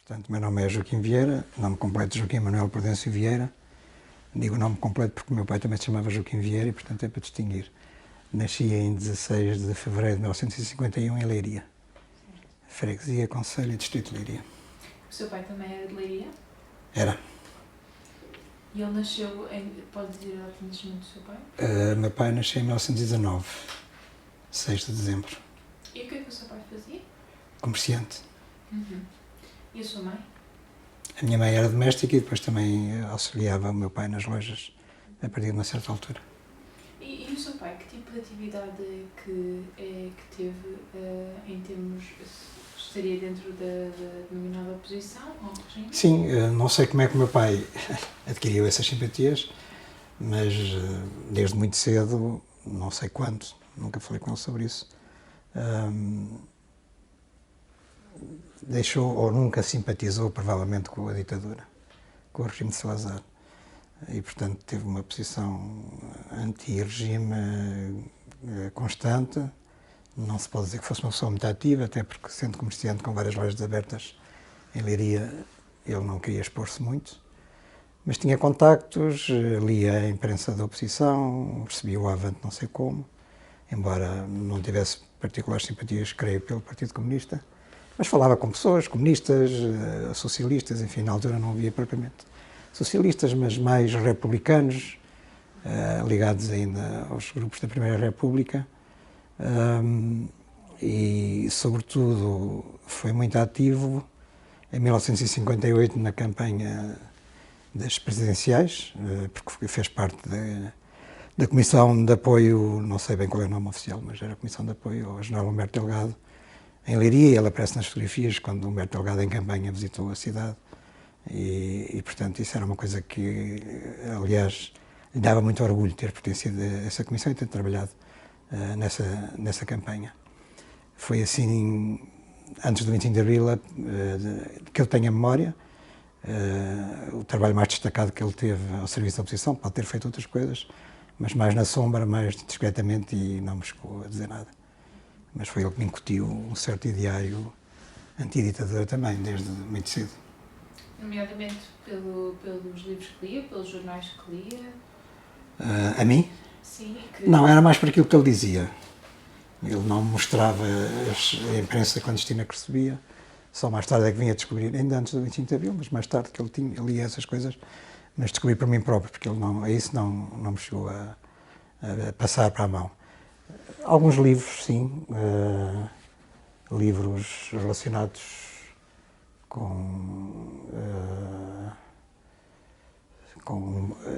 Portanto, o meu nome é Joaquim Vieira, nome completo Joaquim Manuel Prudêncio Vieira. Digo o nome completo porque o meu pai também se chamava Joaquim Vieira e, portanto, é para distinguir. Nasci em 16 de fevereiro de 1951 em Leiria. Freguesia, Concelho e Distrito de Leiria. O seu pai também era de Leiria? Era. E ele nasceu em... Pode dizer a data de nascimento do seu pai? Meu pai nasceu em 1919, 6 de dezembro. E o que é que o seu pai fazia? Comerciante. E a sua mãe? A minha mãe era doméstica e depois também auxiliava o meu pai nas lojas a partir de uma certa altura. E o seu pai, que tipo de atividade que teve em termos... Estaria dentro da denominada oposição ou regime? Sim, não sei como é que o meu pai adquiriu essas simpatias, mas desde muito cedo, não sei quando, nunca falei com ele sobre isso, deixou ou nunca simpatizou provavelmente com a ditadura, com o regime de Salazar. E, portanto, teve uma posição anti-regime constante. Não se pode dizer que fosse uma pessoa muito ativa, até porque, sendo comerciante com várias lojas abertas em Leiria, ele não queria expor-se muito. Mas tinha contactos, lia a imprensa da oposição, recebia o Avante não sei como, embora não tivesse particulares simpatias, creio, pelo Partido Comunista. Mas falava com pessoas, comunistas, socialistas, enfim, na altura não havia propriamente socialistas, mas mais republicanos, ligados ainda aos grupos da Primeira República. E, sobretudo, foi muito ativo em 1958 na campanha das presidenciais, porque fez parte da Comissão de Apoio, não sei bem qual é o nome oficial, mas era a Comissão de Apoio ao General Humberto Delgado, em Leiria, e ele aparece nas fotografias quando Humberto Delgado, em campanha, visitou a cidade. E, portanto, isso era uma coisa que, aliás, lhe dava muito orgulho ter pertencido a essa comissão e ter trabalhado nessa campanha. Foi assim, antes do 25 de Abril, que eu tenho a memória, o trabalho mais destacado que ele teve ao serviço da oposição, pode ter feito outras coisas, mas mais na sombra, mais discretamente, e não me chegou a dizer nada. Mas foi ele que me incutiu um certo ideário antiditadura também, desde muito cedo. Nomeadamente pelos livros que lia, pelos jornais que lia? A mim? Sim. Não, era mais por aquilo que ele dizia. Ele não mostrava a imprensa clandestina que recebia, só mais tarde é que vinha a descobrir, ainda antes do 25 de Abril, mas mais tarde que ele lia essas coisas, mas descobri por mim próprio, porque ele isso não me chegou a passar para a mão. Alguns livros, sim, livros relacionados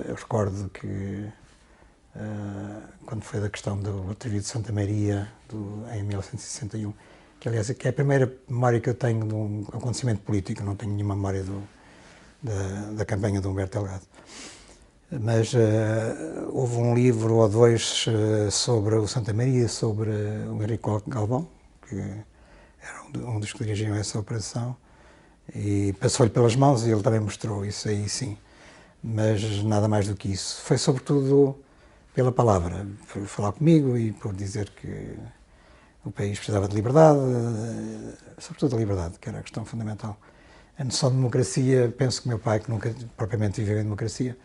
eu recordo que quando foi da questão do Atrevido de Santa Maria, em 1961, que aliás é a primeira memória que eu tenho de um acontecimento político, não tenho nenhuma memória da campanha de Humberto Delgado. Mas houve um livro ou dois sobre o Santa Maria, sobre o Henrique Galvão, que era um dos que dirigiam essa operação, e passou-lhe pelas mãos e ele também mostrou isso aí, sim. Mas nada mais do que isso. Foi sobretudo pela palavra, por falar comigo e por dizer que o país precisava de liberdade, sobretudo da liberdade, que era a questão fundamental. A noção de democracia, penso que o meu pai, que nunca propriamente viveu em democracia,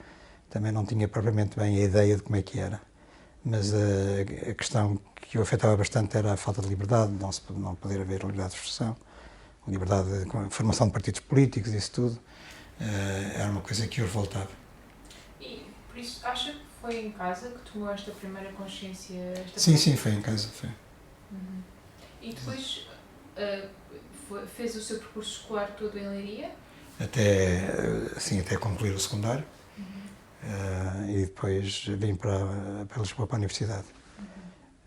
também não tinha propriamente bem a ideia de como é que era. Mas a questão que o afetava bastante era a falta de liberdade, não poder haver liberdade de expressão, liberdade de formação de partidos políticos, isso tudo, era uma coisa que o revoltava. E, por isso, acha que foi em casa que tomou esta primeira consciência? Sim, foi em casa, foi. E depois fez o seu percurso escolar todo em Leiria? Até concluir o secundário. E depois vim para Lisboa, para a Universidade.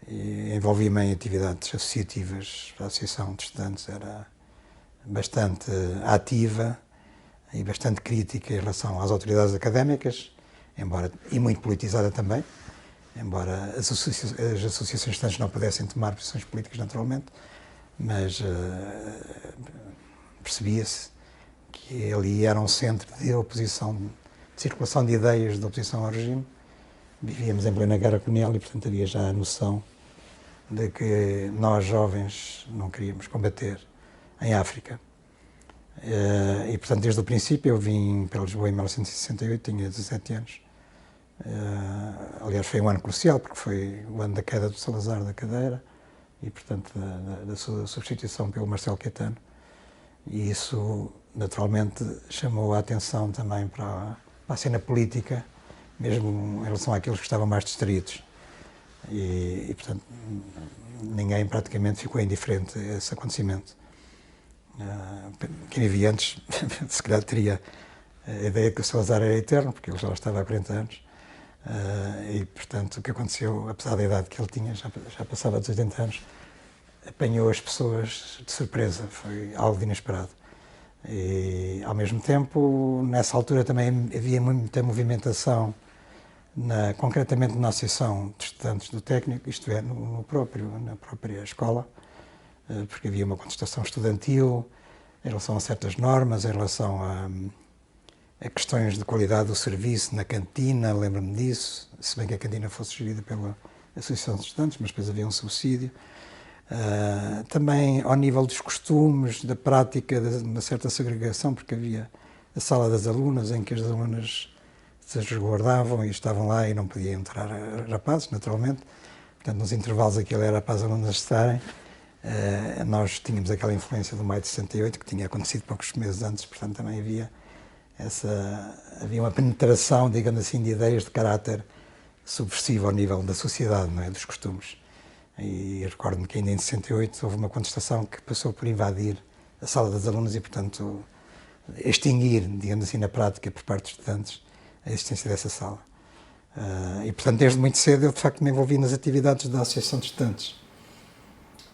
E envolvi-me em atividades associativas. A Associação de Estudantes era bastante ativa e bastante crítica em relação às autoridades académicas, e muito politizada também, embora as associações de estudantes não pudessem tomar posições políticas naturalmente, mas percebia-se que ali era um centro de oposição, de circulação de ideias de oposição ao regime. Vivíamos em plena guerra colonial e, portanto, havia já a noção de que nós, jovens, não queríamos combater em África. E, portanto, desde o princípio, eu vim para Lisboa em 1968, tinha 17 anos. Aliás, foi um ano crucial, porque foi o ano da queda do Salazar da cadeira e, portanto, da sua substituição pelo Marcelo Caetano. E isso, naturalmente, chamou a atenção também para a cena política, mesmo em relação àqueles que estavam mais distraídos. E, portanto, ninguém praticamente ficou indiferente a esse acontecimento. Quem vivia antes, se calhar teria a ideia que o Salazar era eterno, porque ele já estava há 40 anos. E, portanto, o que aconteceu, apesar da idade que ele tinha, já passava dos 80 anos, apanhou as pessoas de surpresa, foi algo de inesperado. E, ao mesmo tempo, nessa altura também havia muita movimentação, concretamente na Associação de Estudantes do Técnico, isto é, na própria escola, porque havia uma contestação estudantil em relação a certas normas, em relação a questões de qualidade do serviço na cantina, lembro-me disso, se bem que a cantina fosse gerida pela Associação de Estudantes, mas depois havia um subsídio. Também ao nível dos costumes, da prática de uma certa segregação, porque havia a sala das alunas, em que as alunas se resguardavam e estavam lá e não podiam entrar rapazes, naturalmente. Portanto, nos intervalos aquilo era para as alunas estarem. Nós tínhamos aquela influência do maio de 68, que tinha acontecido poucos meses antes, portanto também havia uma penetração, digamos assim, de ideias de caráter subversivo ao nível da sociedade, não é? Dos costumes. E recordo-me que ainda em 68 houve uma contestação que passou por invadir a sala das alunas e, portanto, extinguir, digamos assim, na prática, por parte dos estudantes, a existência dessa sala. E, portanto, desde muito cedo eu, de facto, me envolvi nas atividades da Associação de Estudantes.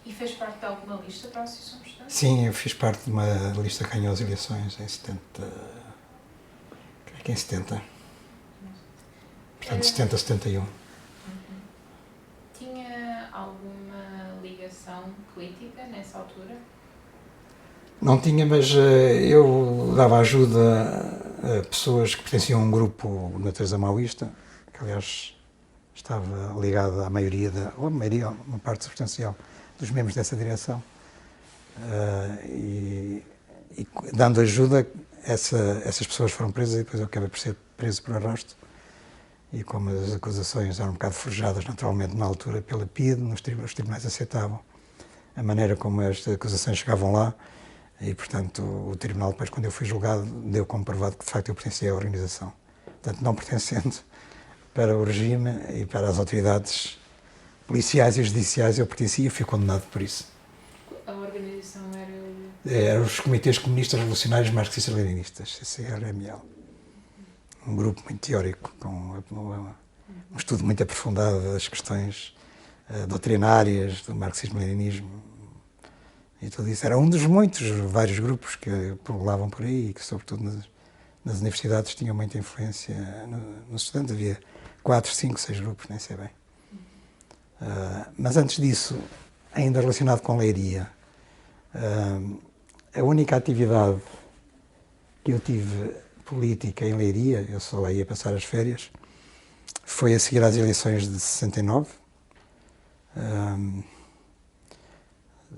E fez parte de alguma lista para a Associação de Estudantes? Sim, eu fiz parte de uma lista que ganhou as eleições em 70... creio que em 70. Portanto, 70 a 71. Tinha alguma ligação política nessa altura? Não tinha, mas eu dava ajuda a pessoas que pertenciam a um grupo de natureza maoísta, que aliás estava ligado à maioria, uma parte substancial dos membros dessa direção. E dando ajuda, essas pessoas foram presas e depois eu acabei por ser preso por arrasto. E como as acusações eram um bocado forjadas naturalmente na altura pela PIDE, os tribunais aceitavam a maneira como as acusações chegavam lá e, portanto, o tribunal depois, quando eu fui julgado, deu como provado que de facto eu pertencia à organização. Portanto, não pertencendo para o regime e para as autoridades policiais e judiciais, eu pertencia e fui condenado por isso. A organização era? Eram os Comitês Comunistas Revolucionários Marxistas-Leninistas, CCRML. Um grupo muito teórico, com um estudo muito aprofundado das questões doutrinárias do marxismo-leninismo e tudo isso. Era um dos vários grupos que pululavam por aí e que, sobretudo nas universidades, tinham muita influência nos estudantes. Havia 4, 5, 6 grupos, nem sei bem. Mas antes disso, ainda relacionado com Leiria, a única atividade que eu tive política em Leiria, eu só lá ia passar as férias, foi a seguir às eleições de 69.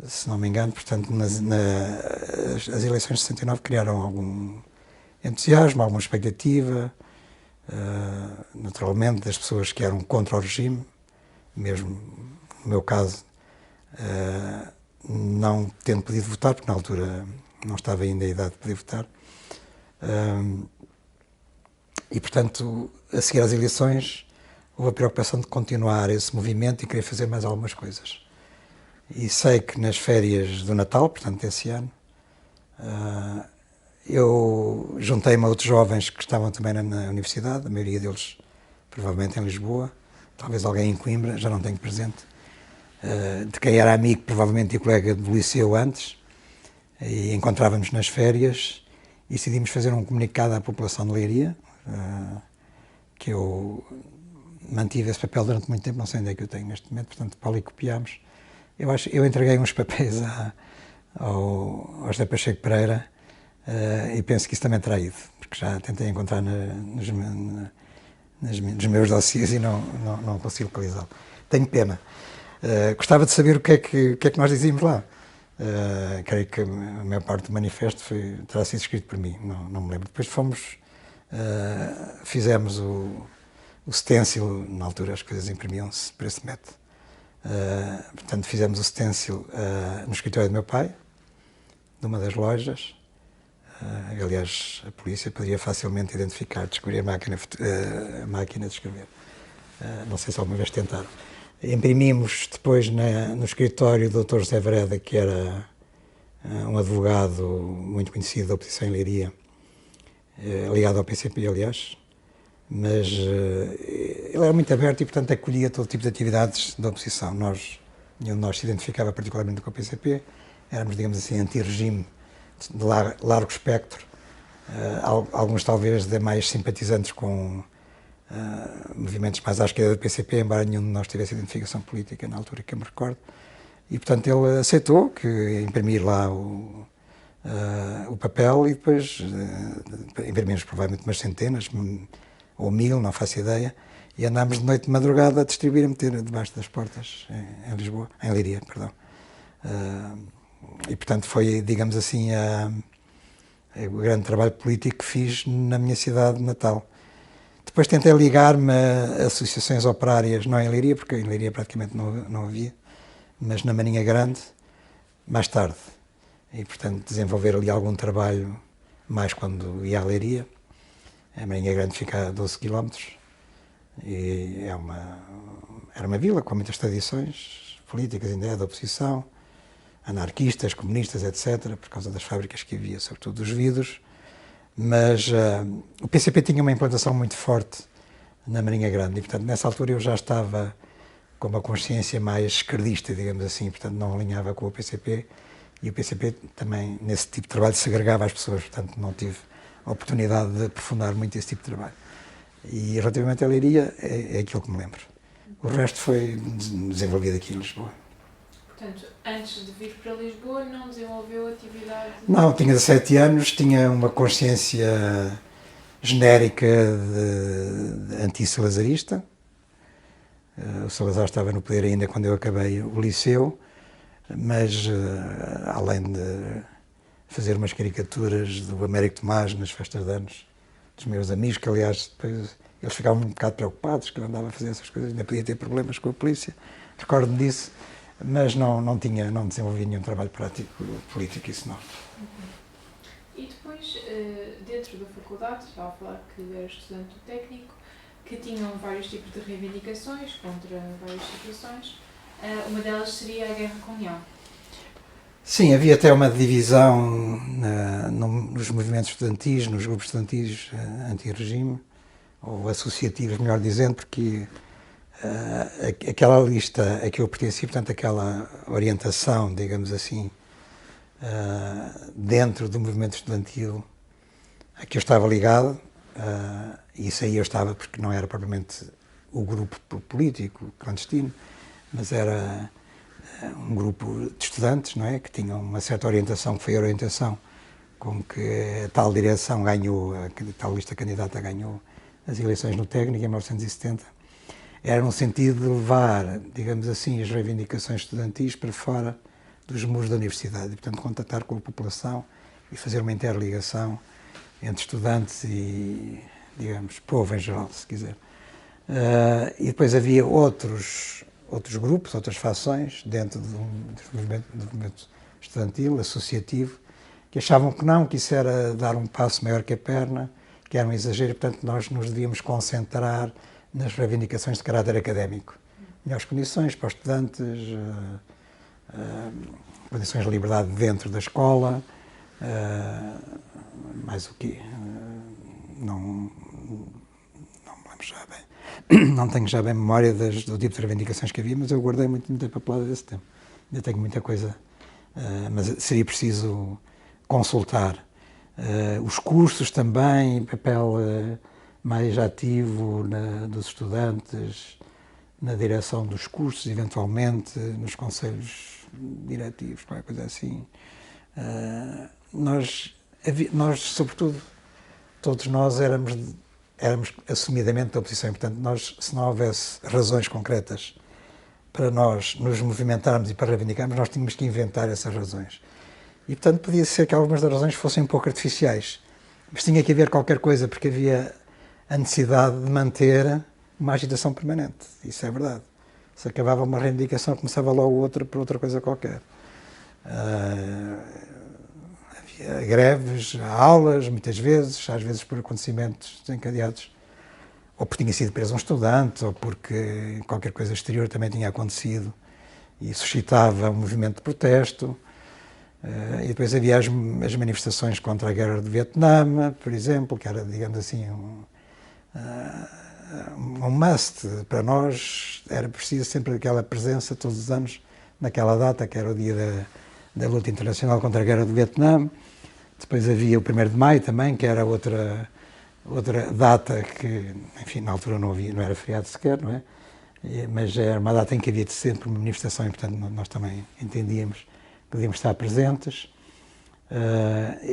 Se não me engano, portanto, as eleições de 69 criaram algum entusiasmo, alguma expectativa, naturalmente, das pessoas que eram contra o regime, mesmo no meu caso, não tendo podido votar, porque na altura não estava ainda a idade de poder votar. E, portanto, a seguir às eleições, houve a preocupação de continuar esse movimento e querer fazer mais algumas coisas. E sei que nas férias do Natal, portanto, desse ano, eu juntei-me a outros jovens que estavam também na universidade, a maioria deles provavelmente em Lisboa, talvez alguém em Coimbra, já não tenho presente, de quem era amigo, provavelmente, e colega do liceu antes, e encontrávamos nas férias e decidimos fazer um comunicado à população de Leiria, que eu mantive esse papel durante muito tempo, não sei onde é que eu tenho neste momento, portanto, policopiámos. Eu entreguei uns papéis ao José Pacheco Pereira e penso que isso também terá ido, porque já tentei encontrar nos meus dossiês e não consigo localizá-lo. Tenho pena. Gostava de saber o que é que nós dizíamos lá. Creio que a maior parte do manifesto terá sido escrito por mim, não me lembro. Depois fizemos o stencil, na altura as coisas imprimiam-se por esse método. Portanto, fizemos o stencil no escritório do meu pai, numa das lojas. Aliás, a polícia poderia facilmente identificar, descobrir a máquina de escrever. Não sei se alguma vez tentaram. Imprimimos depois no escritório do Dr. José Vereda, que era um advogado muito conhecido da oposição em Leiria, ligado ao PCP, aliás, mas ele era muito aberto e, portanto, acolhia todo tipo de atividades da oposição. Nenhum de nós se identificava particularmente com o PCP, éramos, digamos assim, anti-regime de largo espectro, alguns talvez mais simpatizantes com movimentos mais à esquerda do PCP, embora nenhum de nós tivesse identificação política na altura que eu me recordo. E, portanto, ele aceitou que imprimir lá o papel e depois imprimimos provavelmente umas centenas ou 1000, não faço ideia, e andámos de noite de madrugada a distribuir, a meter debaixo das portas em Leiria, perdão. E, portanto, foi, digamos assim, o grande trabalho político que fiz na minha cidade natal. Depois tentei ligar-me a associações operárias, não em Leiria, porque em Leiria praticamente não havia, mas na Marinha Grande, mais tarde. E, portanto, desenvolver ali algum trabalho, mais quando ia à Leiria. A Marinha Grande fica a 12 km e era uma vila com muitas tradições políticas, ainda da oposição, anarquistas, comunistas, etc., por causa das fábricas que havia, sobretudo dos vidros. Mas o PCP tinha uma implantação muito forte na Marinha Grande e, portanto, nessa altura eu já estava com uma consciência mais esquerdista, digamos assim, portanto, não alinhava com o PCP e o PCP também, nesse tipo de trabalho, segregava as pessoas, portanto, não tive a oportunidade de aprofundar muito esse tipo de trabalho. E, relativamente à Leiria, é aquilo que me lembro. O resto foi desenvolvido aqui em Lisboa. Portanto, antes de vir para Lisboa, não desenvolveu atividade? Não, tinha 17 anos, tinha uma consciência genérica de anti-salazarista. O Salazar estava no poder ainda quando eu acabei o liceu, mas além de fazer umas caricaturas do Américo Tomás nas festas de anos dos meus amigos, que aliás depois eles ficavam um bocado preocupados que eu andava a fazer essas coisas, ainda podia ter problemas com a polícia, recordo-me disso. Mas não desenvolvi nenhum trabalho prático político, isso não. E depois, dentro da faculdade, estava a falar que era estudante do técnico, que tinham vários tipos de reivindicações contra várias situações. Uma delas seria a guerra colonial. Sim, havia até uma divisão nos movimentos estudantis, nos grupos estudantis anti-regime, ou associativos, melhor dizendo, porque aquela lista a que eu pertencia, portanto, aquela orientação, digamos assim, dentro do movimento estudantil a que eu estava ligado, e isso aí eu estava porque não era propriamente o grupo político clandestino, mas era um grupo de estudantes, não é, que tinham uma certa orientação, que foi a orientação com que a tal direção ganhou, a tal lista candidata ganhou as eleições no técnico em 1970. Era no sentido de levar, digamos assim, as reivindicações estudantis para fora dos muros da universidade e, portanto, contatar com a população e fazer uma interligação entre estudantes e, digamos, povo em geral, se quiser. E depois havia outros grupos, outras fações dentro do movimento estudantil, associativo, que achavam que não, que isso era dar um passo maior que a perna, que era um exagero, e, portanto, nós nos devíamos concentrar nas reivindicações de caráter académico. Melhores condições para os estudantes, condições de liberdade dentro da escola, mais o quê? Não me lembro já bem. Não tenho já bem memória do tipo de reivindicações que havia, mas eu guardei muita papelada desse tempo. Ainda tenho muita coisa, mas seria preciso consultar. Os cursos também, papel mais ativo dos estudantes, na direção dos cursos, eventualmente, nos conselhos diretivos, qualquer coisa assim. Nós, sobretudo, todos nós éramos assumidamente da oposição. Portanto, se não houvesse razões concretas para nós nos movimentarmos e para reivindicarmos, nós tínhamos que inventar essas razões. E, portanto, podia ser que algumas das razões fossem um pouco artificiais. Mas tinha que haver qualquer coisa, porque havia a necessidade de manter uma agitação permanente. Isso é verdade. Se acabava uma reivindicação, começava logo outra por outra coisa qualquer. Havia greves, aulas, muitas vezes, às vezes por acontecimentos desencadeados, ou porque tinha sido preso um estudante, ou porque qualquer coisa exterior também tinha acontecido e suscitava um movimento de protesto. E depois havia as manifestações contra a guerra do Vietnã, por exemplo, que era, digamos assim, um must. Para nós era preciso sempre aquela presença todos os anos, naquela data, que era o dia da luta internacional contra a guerra do Vietnã. Depois havia o 1º de Maio também, que era outra data que, enfim, na altura não era feriado sequer, não é? Mas era uma data em que havia sempre uma manifestação e, portanto, nós também entendíamos que devíamos estar presentes.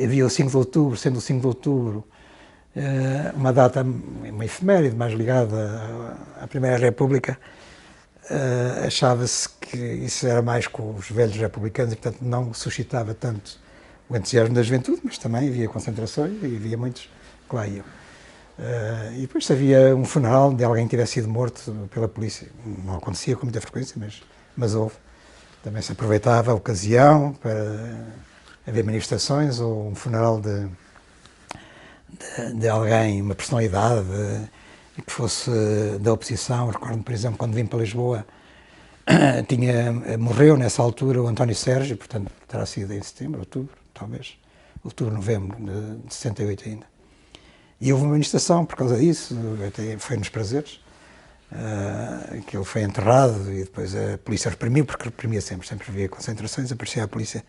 Havia o 5 de outubro, sendo o 5 de outubro uma data, uma efeméride mais ligada à Primeira República, achava-se que isso era mais com os velhos republicanos e, portanto, não suscitava tanto o entusiasmo da juventude, mas também havia concentrações e havia muitos que lá iam. E depois, se havia um funeral de alguém que tivesse sido morto pela polícia, não acontecia com muita frequência, mas houve. Também se aproveitava a ocasião para haver manifestações ou um funeral de alguém, uma personalidade que fosse da oposição. Recordo-me, por exemplo, quando vim para Lisboa, morreu nessa altura o António Sérgio, portanto terá sido em setembro, outubro, talvez, outubro, novembro de 68 ainda. E houve uma manifestação por causa disso, até foi nos Prazeres, que ele foi enterrado e depois a polícia reprimiu, porque reprimia sempre havia concentrações, aparecia a polícia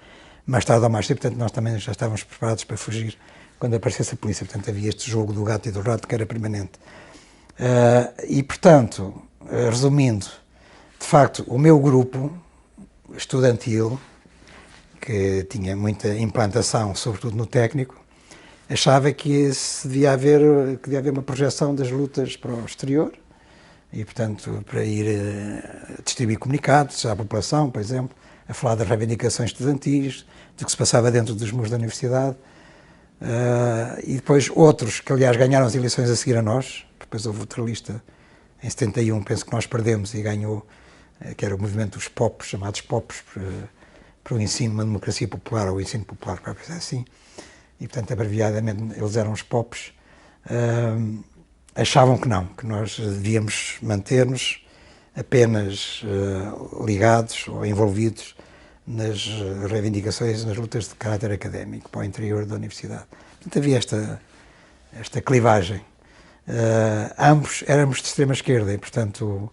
mais tarde ou mais cedo, portanto nós também já estávamos preparados para fugir quando aparecesse a polícia, portanto havia este jogo do gato e do rato que era permanente. E portanto, resumindo, de facto o meu grupo estudantil, que tinha muita implantação, sobretudo no técnico, achava que devia haver uma projeção das lutas para o exterior e, portanto, para ir distribuir comunicados à população, por exemplo, a falar das reivindicações estudantis, do que se passava dentro dos muros da universidade. E depois outros, que aliás ganharam as eleições a seguir a nós, depois houve outra lista em 71, penso que nós perdemos e ganhou, que era o movimento dos POPs, chamados POPs, para o ensino, uma democracia popular, ou o ensino popular, para pensar assim. E, portanto, abreviadamente, eles eram os POPs, achavam que não, que nós devíamos manter-nos apenas ligados ou envolvidos nas reivindicações, nas lutas de caráter académico para o interior da universidade. Portanto, havia esta clivagem. Ambos éramos de extrema esquerda e, portanto,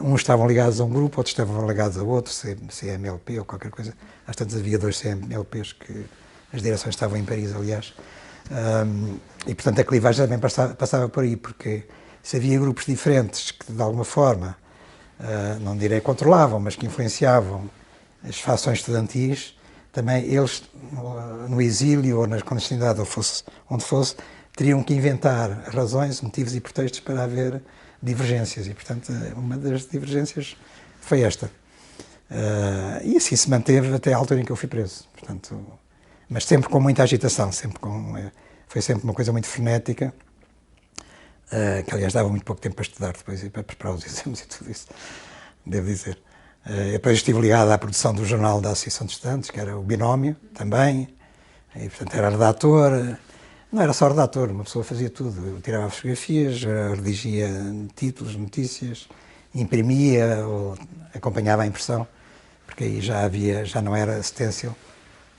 uns estavam ligados a um grupo, outros estavam ligados a outro, CMLP ou qualquer coisa. Às tantas havia 2 CMLPs que as direções estavam em Paris, aliás. E, portanto, a clivagem também passava por aí, porque se havia grupos diferentes que, de alguma forma, não direi controlavam, mas que influenciavam as fações estudantis, também eles, no exílio ou na clandestinidade, ou onde fosse, teriam que inventar razões, motivos e pretextos para haver divergências. E, portanto, uma das divergências foi esta. E assim se manteve até à altura em que eu fui preso. Portanto, mas sempre com muita agitação, foi sempre uma coisa muito frenética, que aliás dava muito pouco tempo para estudar depois e para preparar os exames e tudo isso, devo dizer. Depois estive ligado à produção do jornal da Associação de Estudantes, que era o Binómio, também, e portanto era redator, não era só redator, uma pessoa fazia tudo, eu tirava fotografias, redigia títulos, notícias, imprimia ou acompanhava a impressão, porque aí já não era stencil,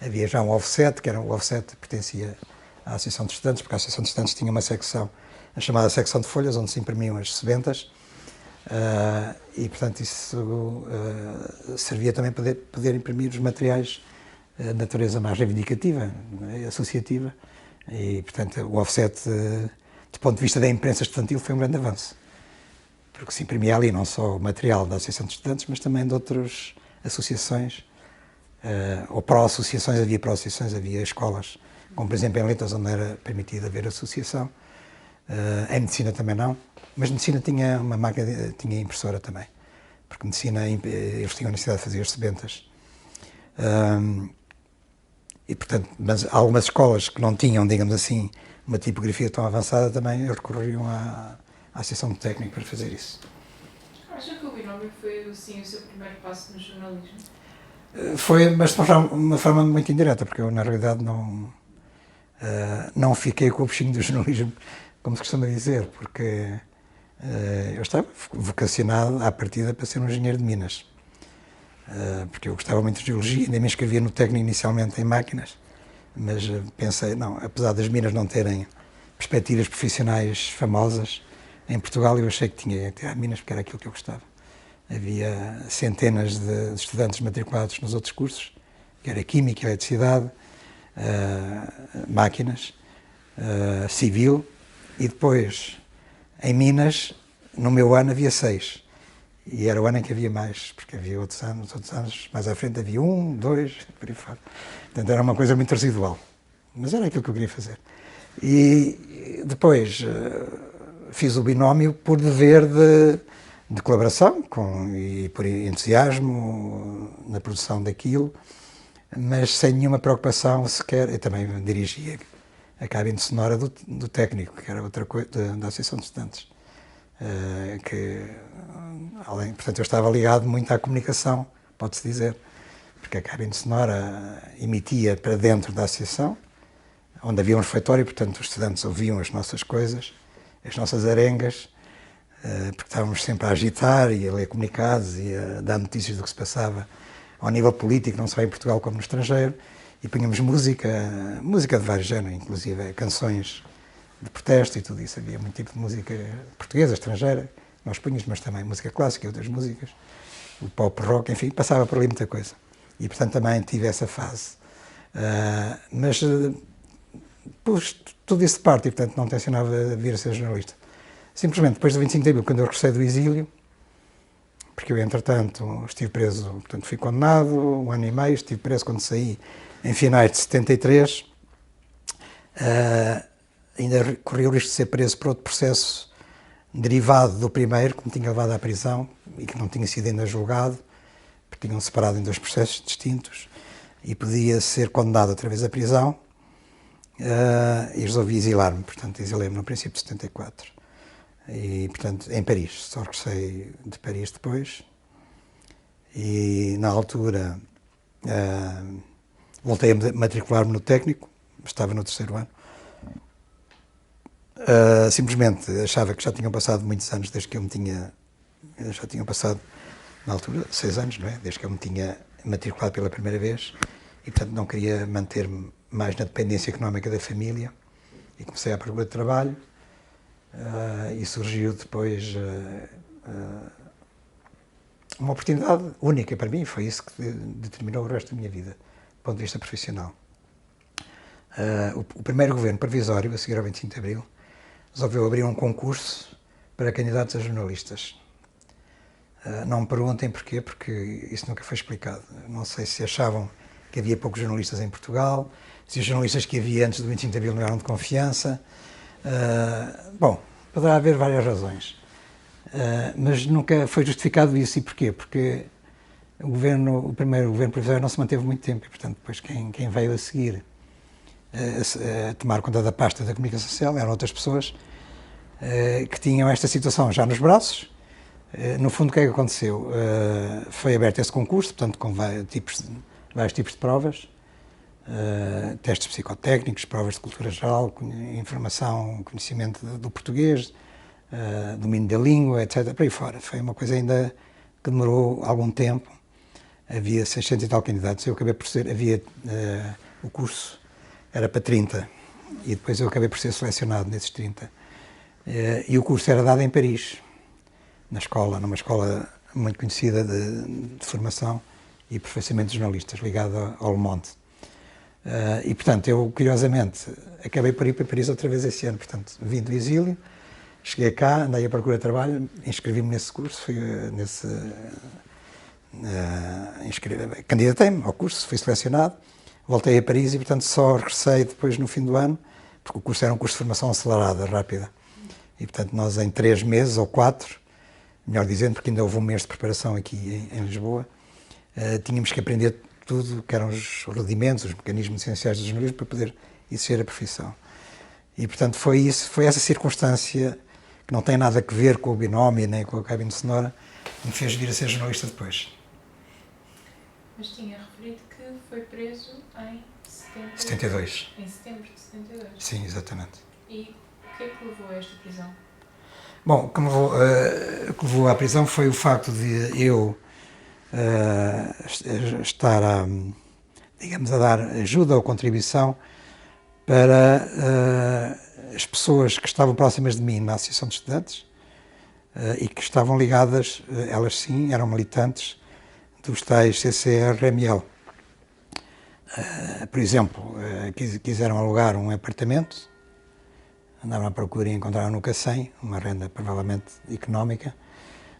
havia já um offset, o offset pertencia à Associação de Estudantes, porque a Associação de Estudantes tinha uma secção, a chamada secção de folhas, onde se imprimiam as sebentas, e portanto isso servia também para poder imprimir os materiais de natureza mais reivindicativa, associativa, e portanto o offset, do ponto de vista da imprensa estudantil, foi um grande avanço, porque se imprimia ali não só o material da Associação de Estudantes, mas também de outras associações, ou pró-associações, havia escolas, como por exemplo em Letras, onde era permitido haver associação. Em Medicina também não, mas Medicina tinha uma máquina, tinha impressora também. porque medicina, eles tinham a necessidade de fazer as sebentas. E, portanto, mas algumas escolas que não tinham, digamos assim, uma tipografia tão avançada também recorriam à Associação de Técnico para fazer isso. Acha que o binómio foi, assim, o seu primeiro passo no jornalismo? Foi, mas de uma forma muito indireta, porque eu, na realidade, não fiquei com o bichinho do jornalismo, como se costuma dizer, porque eu estava vocacionado à partida para ser um engenheiro de minas. Porque eu gostava muito de geologia, ainda me inscrevia no técnico inicialmente em máquinas, mas pensei, não, apesar das minas não terem perspectivas profissionais famosas, em Portugal eu achei que tinha que ter minas porque era aquilo que eu gostava. Havia centenas de estudantes matriculados nos outros cursos, que era Química, Eletricidade, Máquinas, Civil, e depois, em Minas, no meu ano havia 6. E era o ano em que havia mais, porque havia outros anos mais à frente havia 1, 2, por aí fora. Portanto, era uma coisa muito residual. Mas era aquilo que eu queria fazer. E depois fiz o binómio por dever de colaboração e por entusiasmo na produção daquilo, mas sem nenhuma preocupação sequer. Eu também dirigia a cabine sonora do técnico, que era outra coisa, da Associação de Estudantes. Portanto, eu estava ligado muito à comunicação, pode-se dizer, porque a cabine sonora emitia para dentro da associação, onde havia um refeitório, portanto os estudantes ouviam as nossas coisas, as nossas arengas, porque estávamos sempre a agitar e a ler comunicados e a dar notícias do que se passava ao nível político, não só em Portugal como no estrangeiro, e punhamos música de vários géneros, inclusive canções de protesto e tudo isso. Havia muito tipo de música portuguesa, estrangeira, nós punhamos, mas também música clássica e outras músicas, o pop rock, enfim, passava por ali muita coisa. E, portanto, também tive essa fase. Mas pus tudo isso de parte e, portanto, não tencionava vir a ser jornalista. Simplesmente, depois do 25 de abril, quando eu regressei do exílio, porque eu, entretanto, estive preso, portanto, fui condenado 1 ano e meio, estive preso quando saí em finais de 73, ainda corri o risco de ser preso por outro processo derivado do primeiro, que me tinha levado à prisão e que não tinha sido ainda julgado, porque tinham separado em 2 processos distintos e podia ser condenado outra vez à prisão, e resolvi exilar-me, portanto exilei-me no princípio de 74 e, portanto, em Paris, só regressei de Paris depois e na altura voltei a matricular-me no técnico, estava no 3º ano. Simplesmente achava que já tinham passado muitos anos desde que eu me tinha, já tinham passado na altura 6 anos, não é? Desde que eu me tinha matriculado pela primeira vez e, portanto, não queria manter-me mais na dependência económica da família e comecei à procura de trabalho e surgiu depois uma oportunidade única para mim, foi isso que determinou o resto da minha vida, do ponto de vista profissional. O primeiro governo provisório, a seguir ao 25 de Abril, resolveu abrir um concurso para candidatos a jornalistas. Não me perguntem porquê, porque isso nunca foi explicado. Não sei se achavam que havia poucos jornalistas em Portugal, se os jornalistas que havia antes do 25 de Abril não eram de confiança. Bom, poderá haver várias razões, mas nunca foi justificado isso. E porquê? Porque o primeiro governo provisório não se manteve muito tempo e, portanto, depois quem veio a seguir a tomar conta da pasta da comunicação social eram outras pessoas que tinham esta situação já nos braços. No fundo, o que é que aconteceu? Foi aberto esse concurso, portanto, com vários tipos de provas, testes psicotécnicos, provas de cultura geral, informação, conhecimento do português, domínio da língua, etc. Por aí fora. Foi uma coisa ainda que demorou algum tempo. Havia 600 e tal candidatos. Eu acabei por ser, o curso era para 30 e depois eu acabei por ser selecionado nesses 30. E o curso era dado em Paris, numa escola muito conhecida de formação e aperfeiçoamento de jornalistas, ligada ao Le Monde. E, portanto, eu, curiosamente, acabei por ir para Paris outra vez esse ano. Portanto, vim do exílio, cheguei cá, andei à procura de trabalho, inscrevi-me nesse curso, candidatei-me ao curso, fui selecionado, voltei a Paris e, portanto, só regressei depois no fim do ano, porque o curso era um curso de formação acelerada, rápida. E, portanto, nós em 3 meses ou 4 melhor dizendo, porque ainda houve um mês de preparação aqui em Lisboa, tínhamos que aprender tudo que eram os rudimentos, os mecanismos essenciais do jornalismo para poder exercer a profissão. E, portanto, foi essa circunstância, que não tem nada a ver com o binómio nem com a cabine sonora, que me fez vir a ser jornalista depois. Mas tinha referido que foi preso em 72. Em setembro de 72. Sim, exatamente. E o que é que levou a esta prisão? Bom, o que levou à prisão foi o facto de eu estar digamos, a dar ajuda ou contribuição para as pessoas que estavam próximas de mim na Associação de Estudantes e que estavam ligadas, elas sim, eram militantes dos tais CCR-ML. Por exemplo, quiseram alugar um apartamento, andavam à procura e encontraram no Cacém, uma renda provavelmente económica,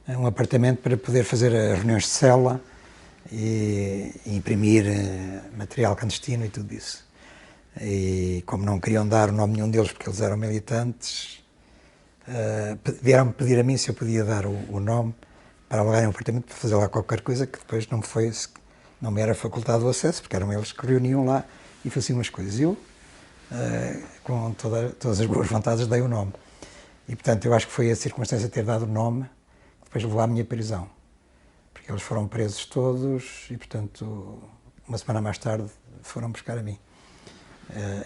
um apartamento para poder fazer reuniões de célula e imprimir material clandestino e tudo isso. E como não queriam dar o nome nenhum deles porque eles eram militantes, vieram-me pedir a mim se eu podia dar o nome para alugarem um apartamento para fazer lá qualquer coisa que depois não me era facultado o acesso, porque eram eles que reuniam lá e faziam as coisas. Eu, com todas as boas vontades, dei o nome. E, portanto, eu acho que foi a circunstância de ter dado o nome que depois levou à minha prisão. Porque eles foram presos todos e, portanto, uma semana mais tarde foram buscar a mim.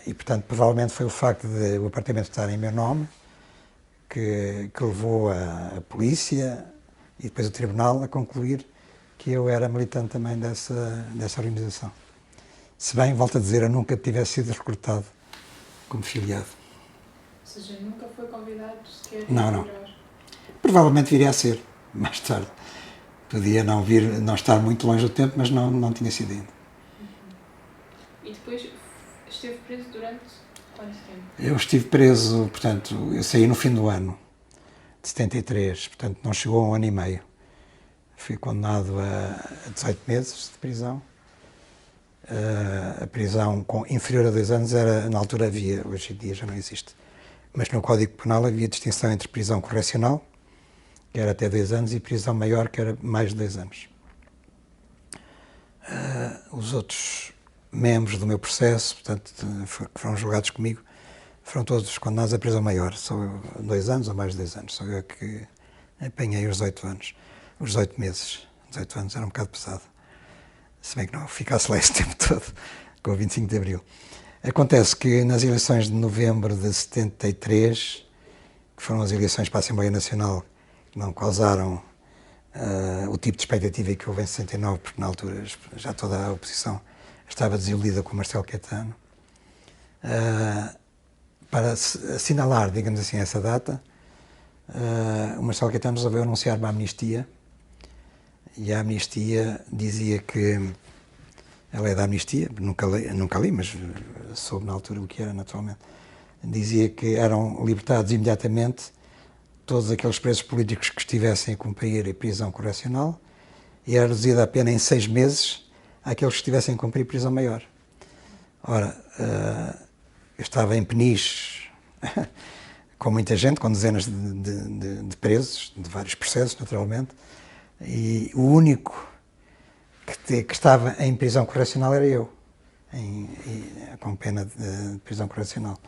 E, portanto, provavelmente foi o facto de o apartamento estar em meu nome que levou a polícia e depois o tribunal a concluir que eu era militante também dessa organização. Se bem, volto a dizer, eu nunca tivesse sido recrutado como filiado. Ou seja, nunca foi convidado sequer a Não. Provavelmente viria a ser, mais tarde. Podia não estar muito longe do tempo, mas não tinha sido ainda. E depois esteve preso durante quanto tempo? Eu estive preso, portanto, eu saí no fim do ano de 73, portanto não chegou a um ano e meio. Fui condenado a 18 meses de prisão. A prisão inferior a 2 anos na altura havia, hoje em dia já não existe. Mas no Código Penal havia distinção entre prisão correcional, que era até 2 anos, e prisão maior, que era mais de 2 anos. Os outros membros do meu processo, portanto, que foram julgados comigo, foram todos condenados a prisão maior, só 2 anos ou mais de 2 anos. Só eu que apanhei os 18 anos, os 18 meses. 18 anos era um bocado pesado, se bem que não ficasse lá esse tempo todo, com o 25 de Abril. Acontece que nas eleições de novembro de 73, que foram as eleições para a Assembleia Nacional, que não causaram o tipo de expectativa que houve em 69, porque na altura já toda a oposição estava desiludida com o Marcelo Caetano. Para assinalar, digamos assim, essa data, o Marcelo Caetano resolveu anunciar uma amnistia, e a amnistia dizia que, a lei da amnistia, nunca li, mas soube na altura o que era, naturalmente, dizia que eram libertados imediatamente todos aqueles presos políticos que estivessem a cumprir a prisão correcional, e era reduzida a pena em 6 meses àqueles que estivessem a cumprir prisão maior. Ora, eu estava em Peniche com muita gente, com dezenas de presos, de vários processos, naturalmente, e o único que estava em prisão correcional era eu, com pena de prisão correcional.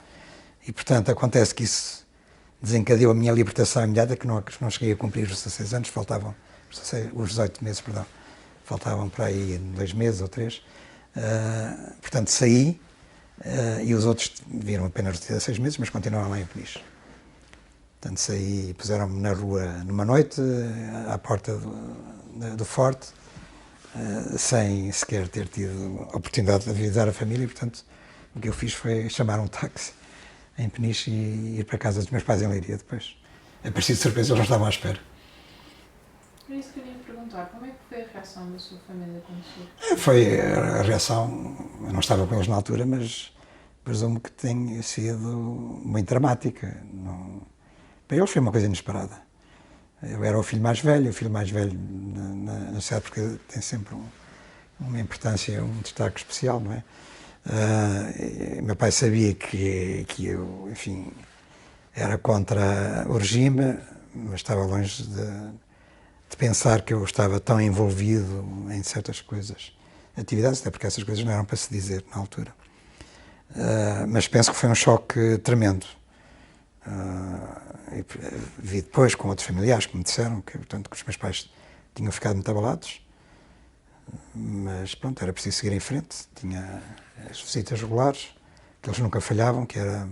E, portanto, acontece que isso desencadeou a minha libertação imediata, que não cheguei a cumprir os 16 anos, faltavam, os 18 meses, perdão, faltavam para aí 2 meses ou 3. Portanto, saí, e os outros viram apenas 16 meses, mas continuaram lá em Peniche. Portanto, saí e puseram-me na rua numa noite, à porta do forte, sem sequer ter tido a oportunidade de avisar a família, e, portanto, o que eu fiz foi chamar um táxi em Peniche e ir para a casa dos meus pais em Leiria depois. Apareci de surpresa, eles não estavam à espera. Por isso queria perguntar, como é que foi a reação da sua família quando soube? Foi a reação, eu não estava com eles na altura, mas presumo que tenha sido muito dramática. Para eles foi uma coisa inesperada. Eu era o filho mais velho na sociedade, porque tem sempre uma importância, um destaque especial, não é? Meu pai sabia que eu, enfim, era contra o regime, mas estava longe de pensar que eu estava tão envolvido em certas coisas, atividades, até porque essas coisas não eram para se dizer na altura. Mas penso que foi um choque tremendo. E vi depois com outros familiares que me disseram que, portanto, que os meus pais tinham ficado muito abalados, mas pronto, era preciso seguir em frente. Tinha as visitas regulares, que eles nunca falhavam, que era,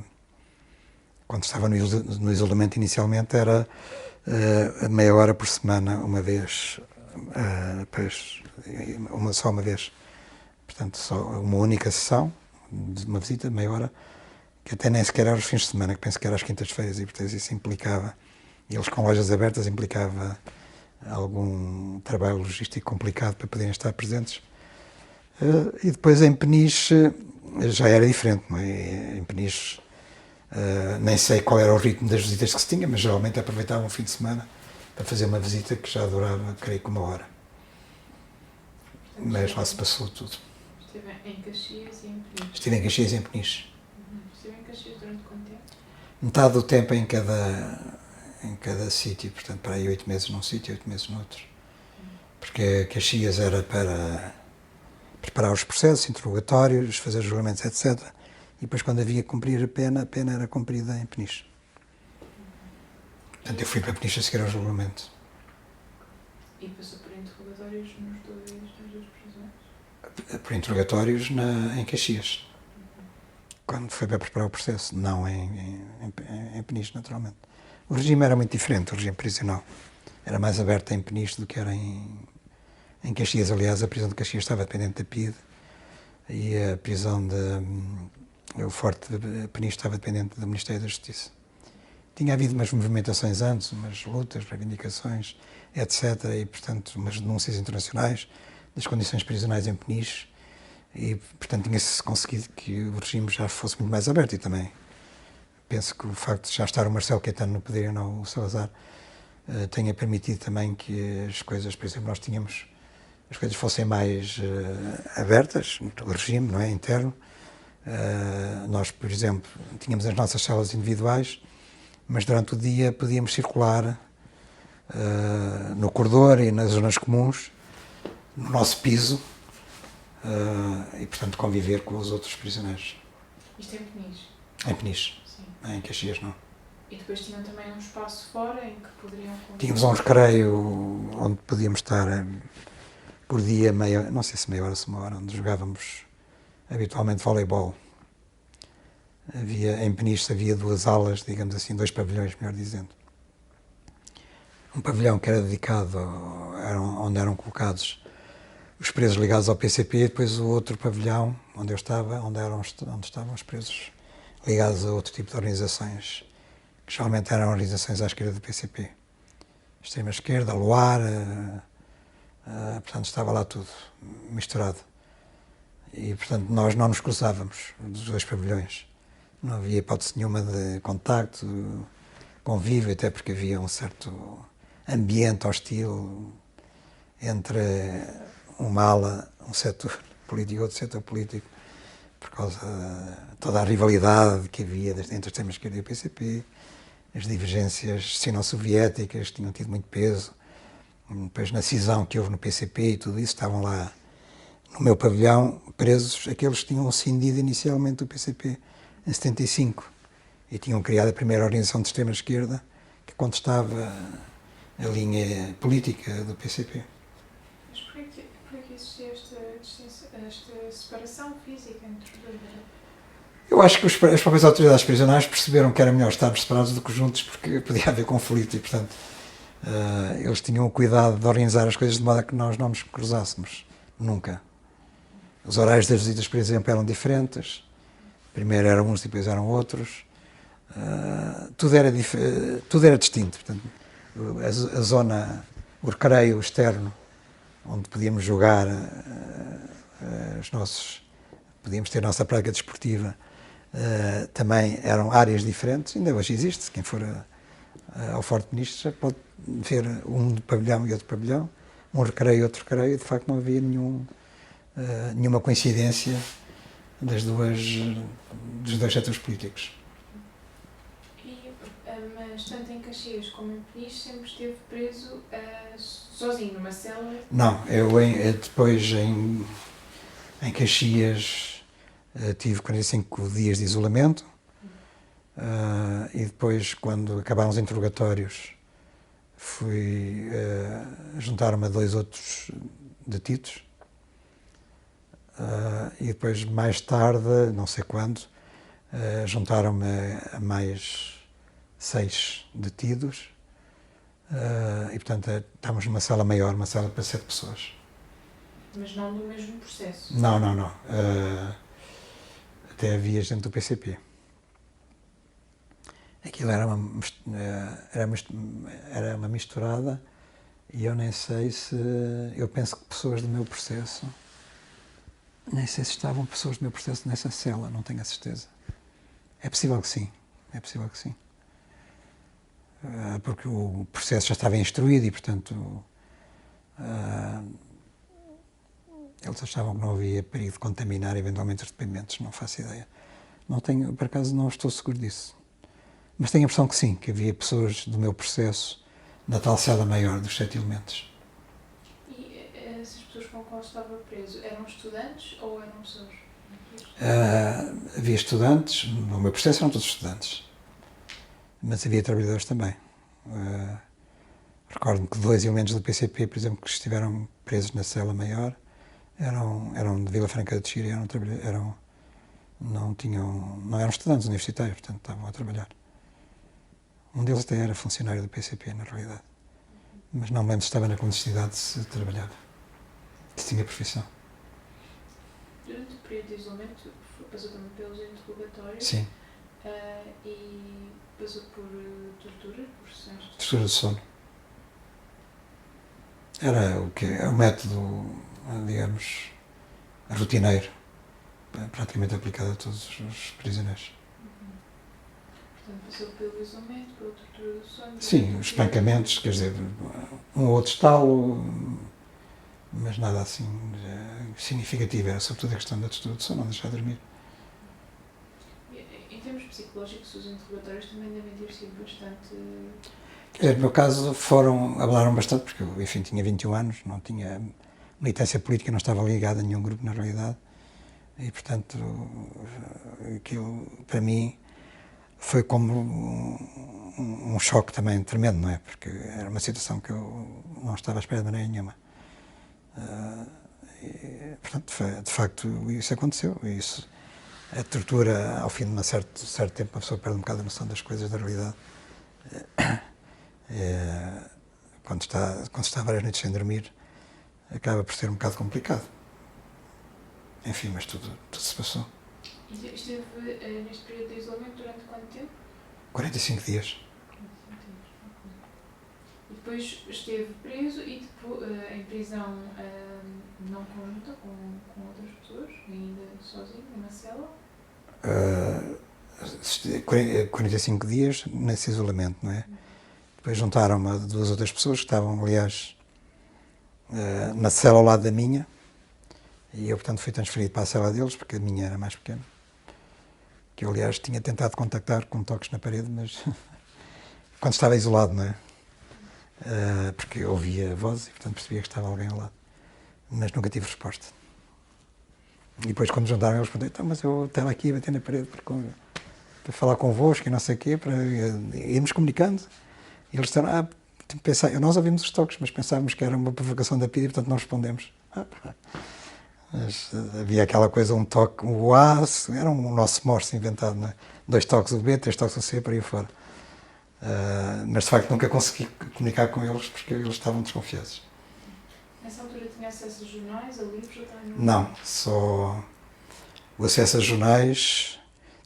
quando estava no isolamento inicialmente, era meia hora por semana, uma vez, depois, só uma vez. Portanto, só uma única sessão de uma visita, meia hora, que até nem sequer era aos fins de semana, que penso que era às quintas-feiras, e portanto isso implicava, e eles com lojas abertas, implicava algum trabalho logístico complicado para poderem estar presentes. E depois em Peniche já era diferente, não é? Em Peniche nem sei qual era o ritmo das visitas que se tinha, mas geralmente aproveitava um fim de semana para fazer uma visita que já durava, creio que 1 hora. Mas lá se passou tudo. Esteve em Caxias e em Peniche. Estive em Caxias e em Peniche. Esteve em Caxias durante quanto tempo? Metade do tempo em cada sítio, portanto, para aí 8 meses num sítio, 8 meses no outro. Porque Caxias era para preparar os processos, interrogatórios, fazer julgamentos, etc. E depois, quando havia que cumprir a pena era cumprida em Peniche. Portanto, eu fui para Peniche a seguir ao julgamento. E passou por interrogatórios nas duas prisões? Por interrogatórios em Caxias. Quando foi para preparar o processo, não em Peniche, naturalmente. O regime era muito diferente, o regime prisional. Era mais aberto em Peniche do que era em Caxias. Aliás, a prisão de Caxias estava dependente da PIDE e a prisão o Forte de Peniche estava dependente do Ministério da Justiça. Tinha havido umas movimentações antes, umas lutas, reivindicações, etc. E, portanto, umas denúncias internacionais das condições prisionais em Peniche. E, portanto, tinha-se conseguido que o regime já fosse muito mais aberto. E também penso que o facto de já estar o Marcelo Caetano no poder e não o Salazar tenha permitido também que as coisas, por exemplo, nós tínhamos, as coisas fossem mais abertas, o regime, não é, interno. Nós, por exemplo, tínhamos as nossas celas individuais, mas durante o dia podíamos circular no corredor e nas zonas comuns, no nosso piso, e, portanto, conviver com os outros prisioneiros. Isto em Peniche? Em Peniche. Sim. Em Caxias, não. E depois tinham também um espaço fora em que poderiam... Tínhamos um recreio onde podíamos estar por dia, não sei se meia hora, se 1 hora, onde jogávamos habitualmente voleibol. Em Peniche havia 2 alas, digamos assim, 2 pavilhões, melhor dizendo. Um pavilhão que era dedicado, onde eram colocados os presos ligados ao PCP, e depois o outro pavilhão, onde eu estava, onde estavam os presos ligados a outro tipo de organizações, que geralmente eram organizações à esquerda do PCP. Extrema-esquerda, Luar, portanto estava lá tudo misturado. E, portanto, nós não nos cruzávamos dos 2 pavilhões. Não havia hipótese nenhuma de contacto, convívio, até porque havia um certo ambiente hostil entre uma ala, um setor político e outro setor político, por causa de toda a rivalidade que havia entre a extrema-esquerda e o PCP, as divergências sino-soviéticas tinham tido muito peso, depois na cisão que houve no PCP e tudo isso, estavam lá no meu pavilhão presos aqueles que tinham cindido inicialmente o PCP em 75 e tinham criado a primeira organização de extrema-esquerda que contestava a linha política do PCP. Mas porquê que existia esta separação física entre os dois? Eu acho que as próprias autoridades prisionais perceberam que era melhor estarmos separados do que juntos porque podia haver conflito e, portanto, eles tinham o cuidado de organizar as coisas de modo a que nós não nos cruzássemos, nunca. Os horários das visitas, por exemplo, eram diferentes. Primeiro eram uns e depois eram outros. Tudo era distinto. Portanto, a zona, o recreio externo, onde podíamos jogar podíamos ter a nossa prática desportiva, também eram áreas diferentes. Ainda hoje existe, quem for ao Forte de Peniche já pode ver um pavilhão e outro pavilhão, um recreio e outro recreio, e de facto não havia nenhuma coincidência dos 2 setores políticos. E Mas tanto em Caxias como em Peniche sempre esteve preso sozinho numa cela? Não, depois em Caxias tive 45 dias de isolamento e depois, quando acabaram os interrogatórios, fui juntar-me a 2 outros detidos e depois, mais tarde, não sei quando, juntaram-me a mais 6 detidos e, portanto, estávamos numa sala maior, uma sala para 7 pessoas. Mas não no mesmo processo? Não. Até havia gente do PCP. Aquilo era uma misturada e eu nem sei se... Eu penso que pessoas do meu processo... Nem sei se estavam pessoas do meu processo nessa cela, não tenho a certeza. É possível que sim. Porque o processo já estava instruído e, portanto, eles achavam que não havia perigo de contaminar eventualmente os depoimentos, não faço ideia. Por acaso não estou seguro disso. Mas tenho a impressão que sim, que havia pessoas do meu processo na tal cela maior dos 7 elementos. E essas pessoas com quem estava preso eram estudantes ou eram pessoas? Havia estudantes, no meu processo eram todos estudantes, mas havia trabalhadores também. Recordo-me que 2 elementos do PCP, por exemplo, que estiveram presos na cela maior, eram de Vila Franca de Xira, não eram estudantes universitários, portanto estavam a trabalhar. Um deles até era funcionário do PCP, na realidade. Mas não me lembro se estava na clandestinidade, se trabalhava, se tinha profissão. Durante o período de isolamento, passou também pelos interrogatórios? Sim. E passou por tortura, por sessões de tortura de sono. Era o método, digamos, rotineiro, praticamente aplicado a todos os prisioneiros. Portanto, passou pelo isolamento, pela tortura do sono? Sim, os espancamentos, quer dizer, um ou outro estalo, mas nada assim significativo. Era sobretudo a questão da tortura do sono, não deixar de dormir. Em termos psicológicos, os interrogatórios também devem ter sido bastante... Quer dizer, no meu caso, abalaram bastante, porque eu, enfim, tinha 21 anos, não tinha militância política, não estava ligado a nenhum grupo, na realidade, e, portanto, aquilo, para mim, foi como um choque também tremendo, não é? Porque era uma situação que eu não estava à espera de maneira nenhuma. E, portanto, de facto, isso aconteceu. A tortura, ao fim de um certo tempo, a pessoa perde um bocado a noção das coisas, da realidade. Quando está várias noites sem dormir, acaba por ser um bocado complicado. Enfim, mas tudo se passou. E esteve neste período de isolamento durante quanto tempo? 45 dias. E depois esteve preso e depois, em prisão não conjunta com outras pessoas, ainda sozinho, numa cela? 45 dias nesse isolamento, não é? Depois juntaram-me a 2 outras pessoas que estavam, aliás, na cela ao lado da minha, e eu, portanto, fui transferido para a cela deles, porque a minha era mais pequena, que eu, aliás, tinha tentado contactar com toques na parede, mas quando estava isolado, não é? Porque eu ouvia vozes e, portanto, percebia que estava alguém ao lado, mas nunca tive resposta. E depois, quando juntaram, eles perguntaram, então, mas eu estava aqui a bater na parede para falar convosco e não sei o quê, para irmos comunicando. E eles disseram, nós ouvimos os toques, mas pensávamos que era uma provocação da PIDE e, portanto, não respondemos. Mas havia aquela coisa, um toque, o A, era um nosso morse inventado, não é? 2 toques o B, 3 toques o C, para aí fora. Mas, de facto, nunca consegui comunicar com eles, porque eles estavam desconfiados. Nessa altura tinha acesso a jornais, a livros ou também não? Só o acesso a jornais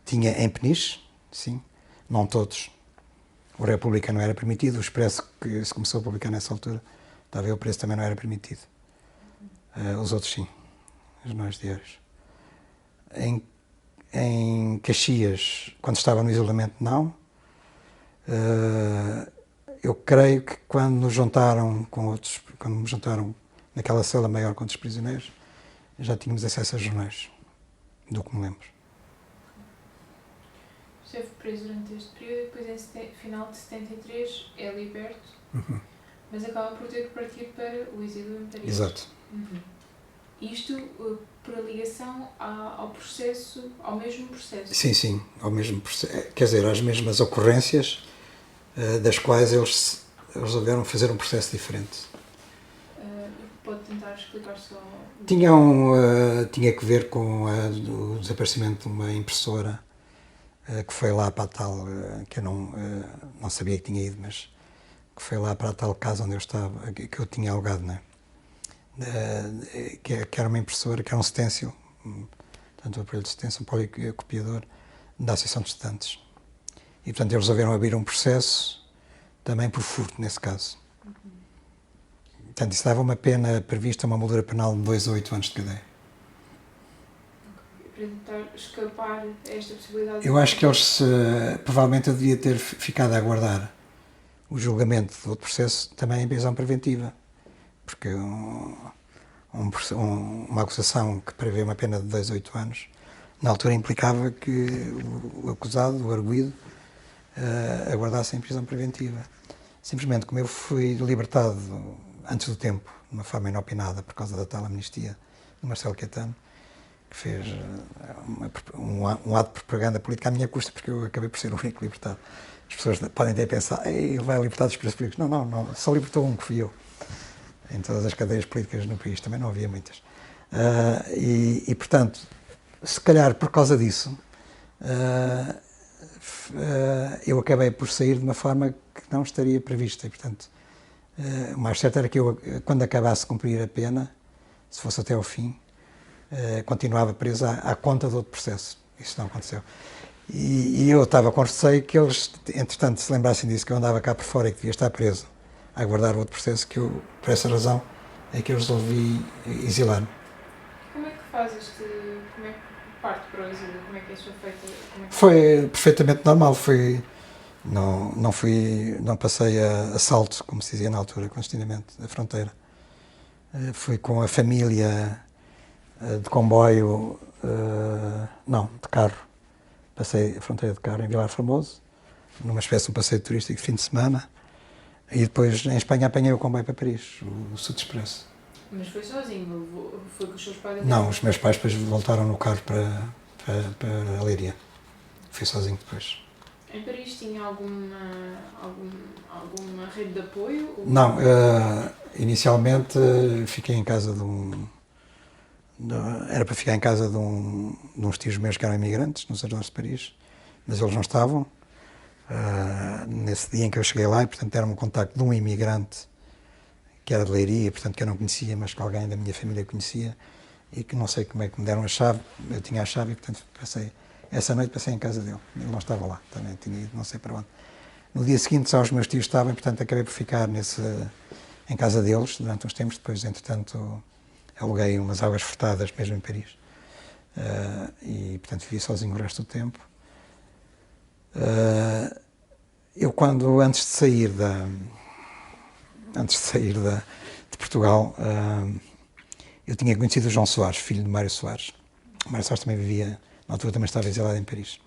tinha em Peniche, sim, não todos. O República não era permitido, o Expresso, que se começou a publicar nessa altura, estava aí, o Preço também não era permitido. Os outros sim, os jornais diários. Em Caxias, quando estava no isolamento, não. Eu creio que quando nos juntaram com outros, quando me juntaram naquela cela maior com outros prisioneiros, já tínhamos acesso a jornais, do que me lembro. esteve preso durante este período e depois em final de 73 é liberto, mas acaba por ter que partir para o exílio em Paris. Exato. Isto por ligação ao processo, ao mesmo processo. Sim, ao mesmo processo. Quer dizer, às mesmas ocorrências, das quais eles resolveram fazer um processo diferente. Pode tentar explicar só? Tinha que ver com o desaparecimento de uma impressora que foi lá para a tal, que eu não sabia que tinha ido, mas que foi lá para a tal casa onde eu estava, que eu tinha alugado, né? Que era uma impressora, que era um stencil, portanto, um aparelho de stencil, um policopiador da Associação de Estudantes. E, portanto, eles resolveram abrir um processo também por furto, nesse caso. Portanto, isso dava uma pena prevista, uma moldura penal de 2 a 8 anos de cadeia. Para tentar escapar a esta possibilidade? Eu acho que eles, provavelmente, eu devia ter ficado a aguardar o julgamento do outro processo também em prisão preventiva. Porque uma acusação que prevê uma pena de 2 a 8 anos, na altura implicava que o acusado, o arguido, aguardasse em prisão preventiva. Simplesmente, como eu fui libertado antes do tempo, de uma forma inopinada, por causa da tal amnistia de Marcelo Caetano, que fez um ato de propaganda política à minha custa, porque eu acabei por ser o único libertado. As pessoas podem ter pensado, ele vai libertar dos presos políticos. Não, só libertou um, que fui eu. Em todas as cadeias políticas no país, também não havia muitas. E, portanto, se calhar por causa disso, eu acabei por sair de uma forma que não estaria prevista. E, portanto, o mais certo era que eu, quando acabasse de cumprir a pena, se fosse até ao fim, continuava preso à conta do outro processo. Isso não aconteceu. E eu estava com receio que eles, entretanto, se lembrassem disso, que eu andava cá por fora e que devia estar preso a aguardar o outro processo, que eu, por essa razão, é que eu resolvi exilar-me. Como é que faz como é que parte para o exílio? Como é que isso foi feito? Foi perfeitamente normal, não passei a assalto, como se dizia na altura, clandestinamente, da fronteira. Fui com a família de comboio, de carro. Passei a fronteira de carro em Vilar Formoso, numa espécie de um passeio turístico de fim de semana. E depois, em Espanha, apanhei o comboio para Paris, o Sud Expresso. Mas foi sozinho? Foi com os seus pais? Não, os meus pais depois voltaram no carro para a Leiria. Fui sozinho depois. Em Paris tinha alguma rede de apoio? Ou... Não, inicialmente fiquei em casa era para ficar em casa de uns tios meus que eram imigrantes, nos arredores de Paris, mas eles não estavam. Nesse dia em que eu cheguei lá, e portanto era um contacto de um imigrante que era de Leiria, portanto que eu não conhecia, mas que alguém da minha família conhecia, e que não sei como é que me deram a chave. Eu tinha a chave e portanto essa noite passei em casa dele. Ele não estava lá, também tinha ido não sei para onde. No dia seguinte só os meus tios estavam, e portanto acabei por ficar em casa deles durante uns tempos. Depois, entretanto, aluguei umas águas furtadas mesmo em Paris, e portanto vivi sozinho o resto do tempo. Eu antes de sair de Portugal, eu tinha conhecido o João Soares, filho de Mário Soares. O Mário Soares também vivia, na altura também estava exilado em Paris.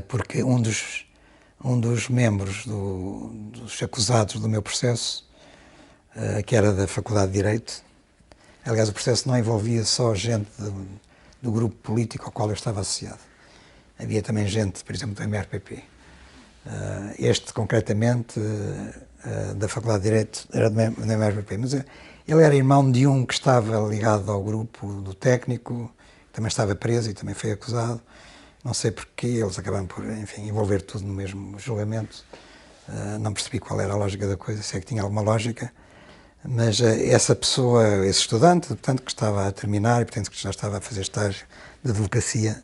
Porque um dos membros dos acusados do meu processo, que era da Faculdade de Direito, aliás o processo não envolvia só gente do grupo político ao qual eu estava associado. Havia também gente, por exemplo, do MRPP. Este, concretamente, da Faculdade de Direito, era do MRPP, mas ele era irmão de um que estava ligado ao grupo do técnico, também estava preso e também foi acusado. Não sei porquê, eles acabaram por, enfim, envolver tudo no mesmo julgamento. Não percebi qual era a lógica da coisa, sei que tinha alguma lógica, mas essa pessoa, esse estudante, portanto, que estava a terminar e, portanto, que já estava a fazer estágio de advocacia,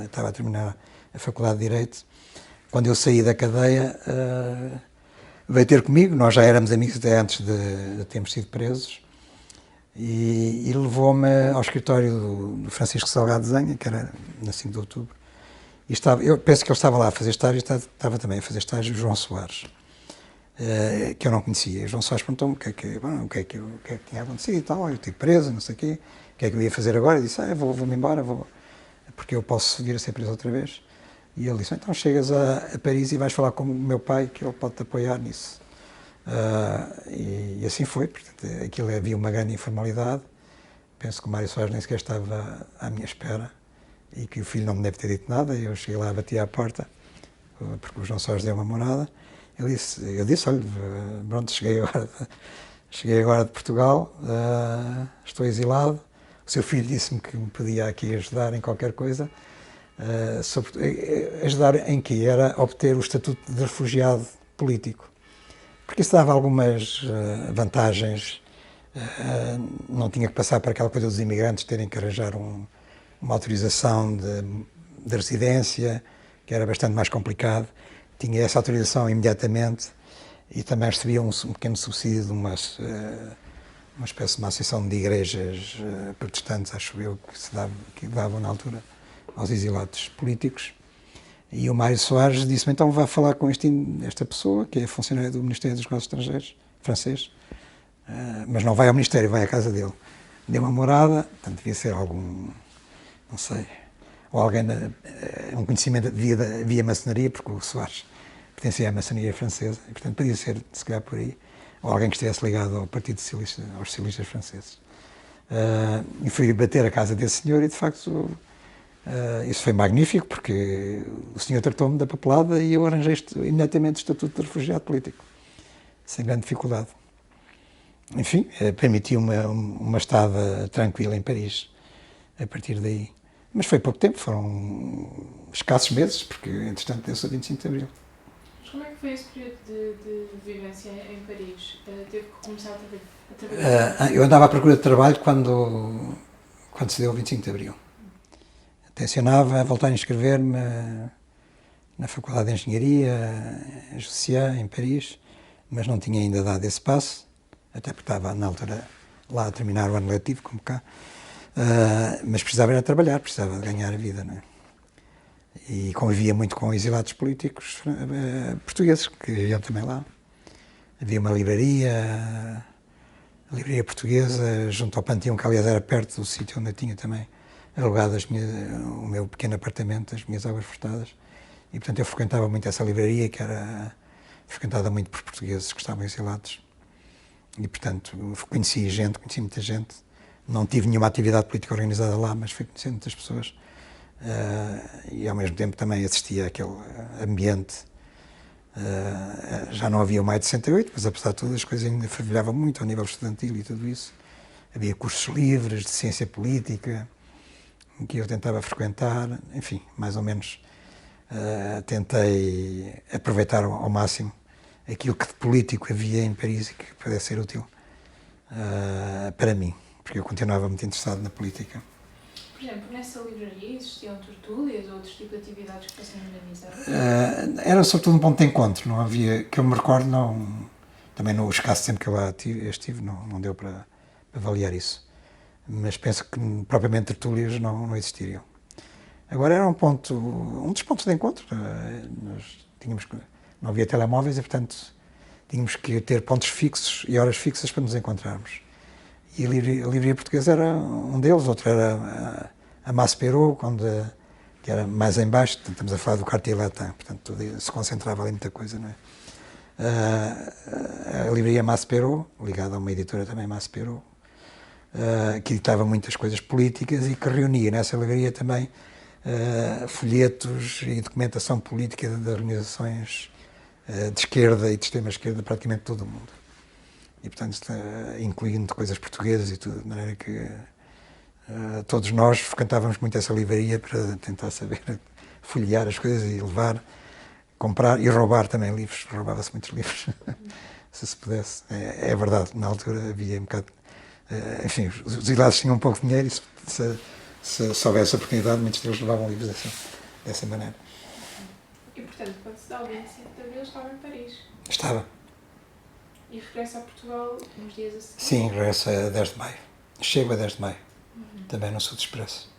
estava a terminar a Faculdade de Direito, quando eu saí da cadeia, veio ter comigo, nós já éramos amigos até antes de termos sido presos, e levou-me ao escritório do Francisco Salgado Zenha, que era na 5 de outubro, e eu penso que ele estava lá a fazer estágio, e estava também a fazer estágio o João Soares, que eu não conhecia. O João Soares perguntou-me o que é que tinha acontecido e tal, eu estive preso, não sei o quê, o que é que eu ia fazer agora, eu disse, vou-me embora, porque eu posso vir a ser preso outra vez. E ele disse, então chegas a Paris e vais falar com o meu pai, que ele pode te apoiar nisso. E assim foi, portanto, aquilo havia uma grande informalidade. Penso que o Mário Soares nem sequer estava à minha espera e que o filho não me deve ter dito nada. Eu cheguei lá, bati à porta, porque o João Soares deu uma morada. Eu disse, olha, pronto, cheguei agora de Portugal, estou exilado. O seu filho disse-me que me podia aqui ajudar em qualquer coisa. Ajudar em que? Era obter o estatuto de refugiado político. Porque isso dava algumas vantagens. Não tinha que passar por aquela coisa dos imigrantes terem que arranjar uma autorização de residência, que era bastante mais complicado. Tinha essa autorização imediatamente e também recebia um pequeno subsídio de uma espécie de uma associação de igrejas protestantes, acho eu, que davam na altura aos exilados políticos. E o Mário Soares disse-me, então vá falar com esta pessoa, que é funcionária do Ministério dos Negócios Estrangeiros, francês, mas não vai ao Ministério, vai à casa dele. Deu uma morada, portanto devia ser algum, não sei, ou alguém, um conhecimento via maçonaria, porque o Soares pertencia à maçonaria francesa, e portanto podia ser, se calhar, por aí, ou alguém que estivesse ligado ao Partido Socialista, aos socialistas franceses. E fui bater a casa desse senhor e, de facto, isso foi magnífico, porque o senhor tratou-me da papelada e eu arranjei imediatamente o estatuto de refugiado político, sem grande dificuldade. Enfim, permitiu uma estada tranquila em Paris, a partir daí. Mas foi pouco tempo, foram escassos meses, porque, entretanto, deu-se a 25 de Abril. Mas como é que foi esse período de vivência em Paris? Teve que começar a trabalhar? Eu andava à procura de trabalho quando se deu o 25 de Abril. Tencionava voltar a inscrever-me na Faculdade de Engenharia, em Jussieu, em Paris, mas não tinha ainda dado esse passo, até porque estava, na altura, lá a terminar o ano letivo, como cá. Mas precisava era trabalhar, precisava de ganhar a vida, não é? E convivia muito com exilados políticos portugueses, que iam também lá. Havia uma livraria, a livraria portuguesa, junto ao Panteão, que aliás era perto do sítio onde eu tinha também alugado o meu pequeno apartamento, as minhas águas furtadas. E, portanto, eu frequentava muito essa livraria, que era frequentada muito por portugueses que estavam exilados. E, portanto, conheci muita gente. Não tive nenhuma atividade política organizada lá, mas fui conhecendo muitas pessoas. E, ao mesmo tempo, também assistia àquele ambiente. Já não havia o Maio de 68, mas, apesar de tudo, as coisas ainda fervilhavam muito ao nível estudantil e tudo isso. Havia cursos livres de ciência política, que eu tentava frequentar. Enfim, mais ou menos tentei aproveitar ao máximo aquilo que de político havia em Paris e que pudesse ser útil para mim, porque eu continuava muito interessado na política. Por exemplo, nessa livraria existiam tertúlias ou outros tipos de atividades que fossem organizadas? Era sobretudo um ponto de encontro, não havia, que eu me recordo, também no escasso tempo que eu lá estive, não deu para avaliar isso. Mas penso que propriamente tertúlias não existiriam. Agora era um dos pontos de encontro. Não havia telemóveis e, portanto, tínhamos que ter pontos fixos e horas fixas para nos encontrarmos. E a livraria portuguesa era um deles, outro era a Maspero, que era mais em baixo, portanto, estamos a falar do Quartier Latin, portanto, se concentrava ali muita coisa, não é? A livraria Maspero, ligada a uma editora também, Maspero, que editava muitas coisas políticas e que reunia nessa livraria também folhetos e documentação política de organizações de esquerda e de extrema-esquerda, praticamente todo o mundo. E, portanto, incluindo coisas portuguesas e tudo, de maneira que todos nós frequentávamos muito essa livraria para tentar saber folhear as coisas e levar, comprar e roubar também livros. Roubava-se muitos livros, se pudesse. É verdade, na altura havia um bocado... enfim, os exilados tinham um pouco de dinheiro e se houvesse oportunidade, muitos deles levavam livros dessa maneira. E, portanto, quando se dá o 25 de Abril, estava em Paris? Estava. E regressa a Portugal uns dias a seguir? Sim, regresso a 10 de maio. Chego a 10 de maio, também no Sul do Expresso.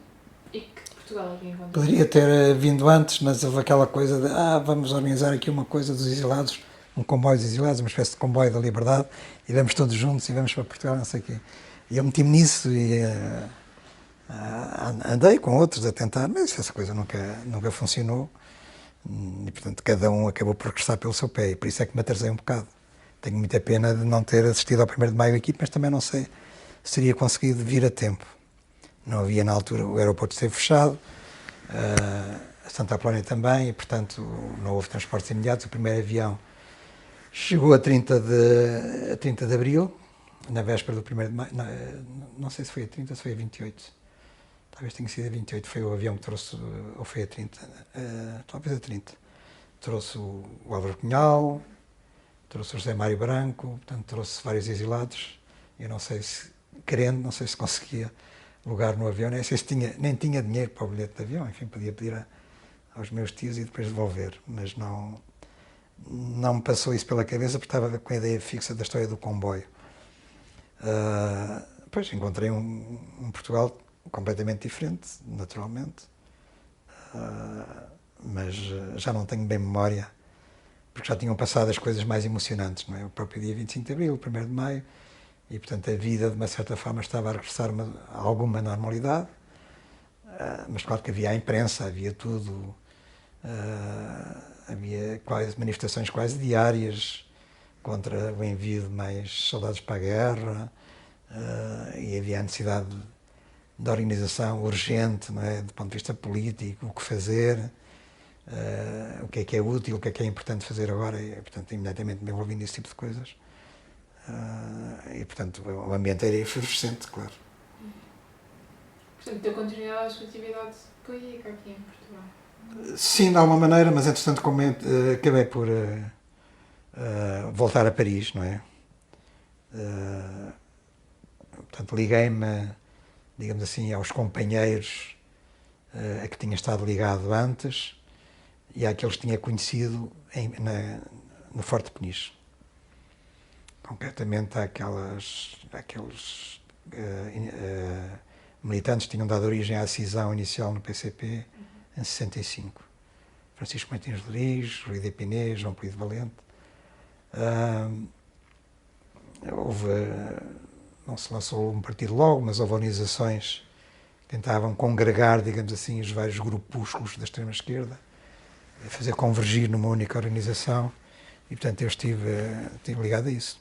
E que Portugal aqui encontra? Poderia ter vindo antes, mas houve aquela coisa de vamos organizar aqui uma coisa dos exilados, um comboio dos exilados, uma espécie de comboio da liberdade, e vamos todos juntos e vamos para Portugal, não sei o quê. E eu meti-me nisso e andei com outros a tentar, mas essa coisa nunca funcionou. E, portanto, cada um acabou por regressar pelo seu pé, e por isso é que me atrasei um bocado. Tenho muita pena de não ter assistido ao 1º de Maio aqui, mas também não sei se teria conseguido vir a tempo. Não havia na altura, o aeroporto esteve fechado, a Santa Apolónia também, e, portanto, não houve transportes imediatos. O primeiro avião chegou a 30 de abril, na véspera do 1º de Maio. Não sei se foi a 30 ou se foi a 28. Talvez tenha sido a 28, foi o avião que trouxe, ou foi a 30, talvez a 30. Trouxe o Álvaro Cunhal, trouxe o José Mário Branco, portanto trouxe vários exilados. Eu não sei se, querendo, não sei se conseguia lugar no avião, nem sei se nem tinha dinheiro para o bilhete de avião, enfim, podia pedir aos meus tios e depois devolver, mas não me passou isso pela cabeça, porque estava com a ideia fixa da história do comboio. Depois encontrei um Portugal completamente diferente, naturalmente, mas já não tenho bem memória, porque já tinham passado as coisas mais emocionantes, não é? O próprio dia 25 de Abril, o 1º de Maio, e portanto a vida de uma certa forma estava a regressar a alguma normalidade, mas claro que havia a imprensa, havia tudo, havia manifestações quase diárias contra o envio de mais soldados para a guerra, e havia a necessidade de organização urgente, não é? Do ponto de vista político, o que fazer, o que é útil, o que é importante fazer agora, e portanto imediatamente me envolvi nesse tipo de coisas. E portanto o ambiente era efervescente, claro. Portanto, deu continuidade à sua atividade política aqui em Portugal? Sim, de alguma maneira, mas entretanto acabei por voltar a Paris, não é? Portanto, liguei-me, digamos assim, aos companheiros a que tinha estado ligado antes e àqueles que tinha conhecido no Forte Peniche. Concretamente àqueles militantes que tinham dado origem à cisão inicial no PCP em 65. Francisco Martins Rodrigues, Rui de Pinés, João Polido Valente. Não se lançou um partido logo, mas houve organizações que tentavam congregar, digamos assim, os vários grupúsculos da extrema-esquerda, fazer convergir numa única organização, e portanto eu estive ligado a isso.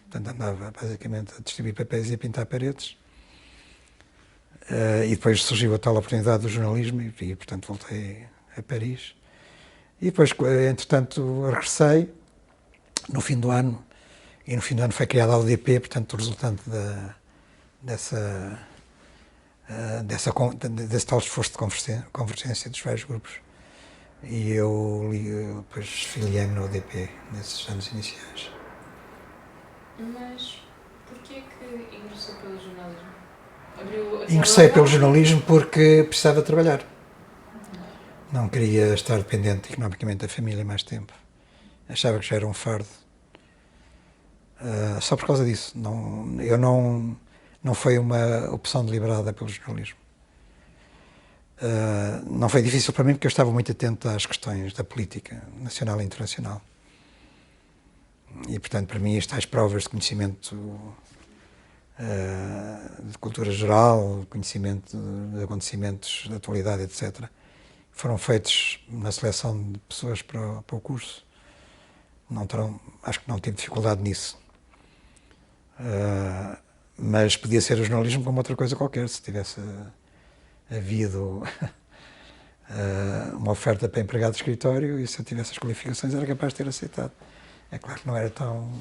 Portanto andava basicamente a distribuir papéis e a pintar paredes, e depois surgiu a tal oportunidade do jornalismo e portanto voltei a Paris. E depois, entretanto, regressei no fim do ano, e no fim do ano foi criada a UDP, portanto, o resultante desse tal esforço de convergência dos vários grupos. E eu depois filiei-me na UDP nesses anos iniciais. Mas porquê que ingressou pelo jornalismo? Ingressei pelo jornalismo porque precisava trabalhar. Não queria estar dependente economicamente da família mais tempo. Achava que já era um fardo. Só por causa disso. Não foi uma opção deliberada pelo jornalismo. Não foi difícil para mim porque eu estava muito atento às questões da política nacional e internacional. E, portanto, para mim, estas provas de conhecimento de cultura geral, conhecimento de acontecimentos da atualidade, etc., foram feitos na seleção de pessoas para o curso. Acho que não tive dificuldade nisso. Mas podia ser o jornalismo como outra coisa qualquer, se tivesse havido uma oferta para empregado de escritório e se eu tivesse as qualificações era capaz de ter aceitado. É claro que não era tão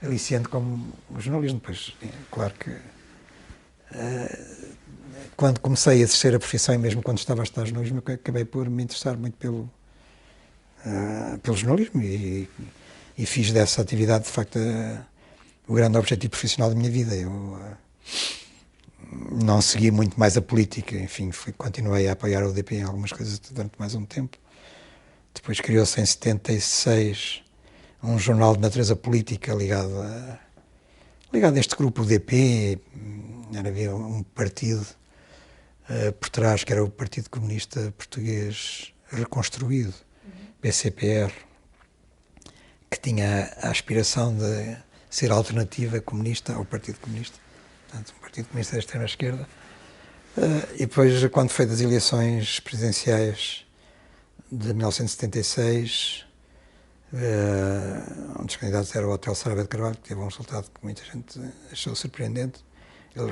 aliciante como o jornalismo, pois é claro que quando comecei a exercer a profissão e mesmo quando estava a estudar jornalismo, acabei por me interessar muito pelo jornalismo e fiz dessa atividade, de facto, o grande objetivo profissional da minha vida. Eu não segui muito mais a política, enfim, continuei a apoiar a UDP em algumas coisas durante mais um tempo. Depois criou-se em 76 um jornal de natureza política ligado a este grupo UDP. Havia um partido por trás, que era o Partido Comunista Português Reconstruído, PCPR, que tinha a aspiração de ser alternativa comunista ao Partido Comunista, portanto, um Partido Comunista da extrema-esquerda. E depois, quando foi das eleições presidenciais de 1976, um dos candidatos era o Hotel Saraiva de Carvalho, que teve um resultado que muita gente achou surpreendente. Ele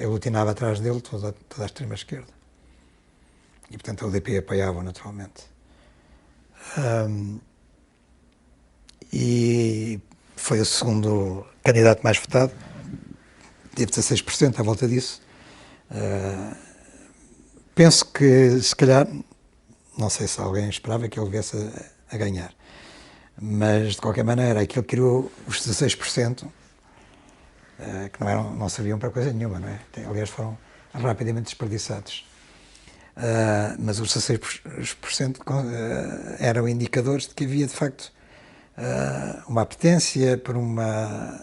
aglutinava atrás dele toda a extrema-esquerda. E, portanto, a UDP apoiava naturalmente. E foi o segundo candidato mais votado, teve 16% à volta disso. Penso que, se calhar, não sei se alguém esperava que ele viesse a ganhar, mas, de qualquer maneira, aquilo criou os 16%, que não serviam para coisa nenhuma, não é? Aliás, foram rapidamente desperdiçados. Mas os 16% eram indicadores de que havia, de facto, uma apetência por uma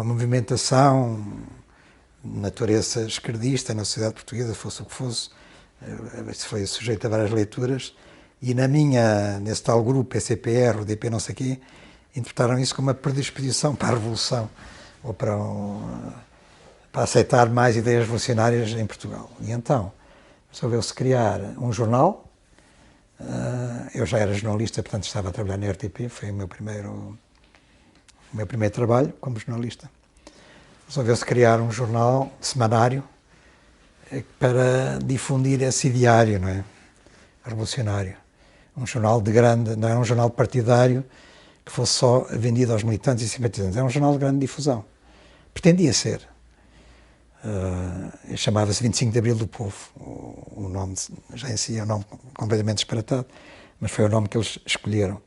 movimentação de natureza esquerdista na sociedade portuguesa, fosse o que fosse. Isso foi sujeito a várias leituras, e nesse tal grupo, PCPR, UDP, não sei o quê, interpretaram isso como uma predisposição para a revolução, ou para aceitar mais ideias revolucionárias em Portugal. E então, resolveu-se criar um jornal. Eu já era jornalista, portanto estava a trabalhar na RTP, foi o meu primeiro trabalho como jornalista. Resolveu-se criar um jornal semanário para difundir esse ideário, não é? Revolucionário. Um jornal não era um jornal partidário que fosse só vendido aos militantes e simpatizantes, era um jornal de grande difusão. Pretendia ser. Chamava-se 25 de Abril do Povo. O nome já em si é um nome completamente disparatado, mas foi o nome que eles escolheram.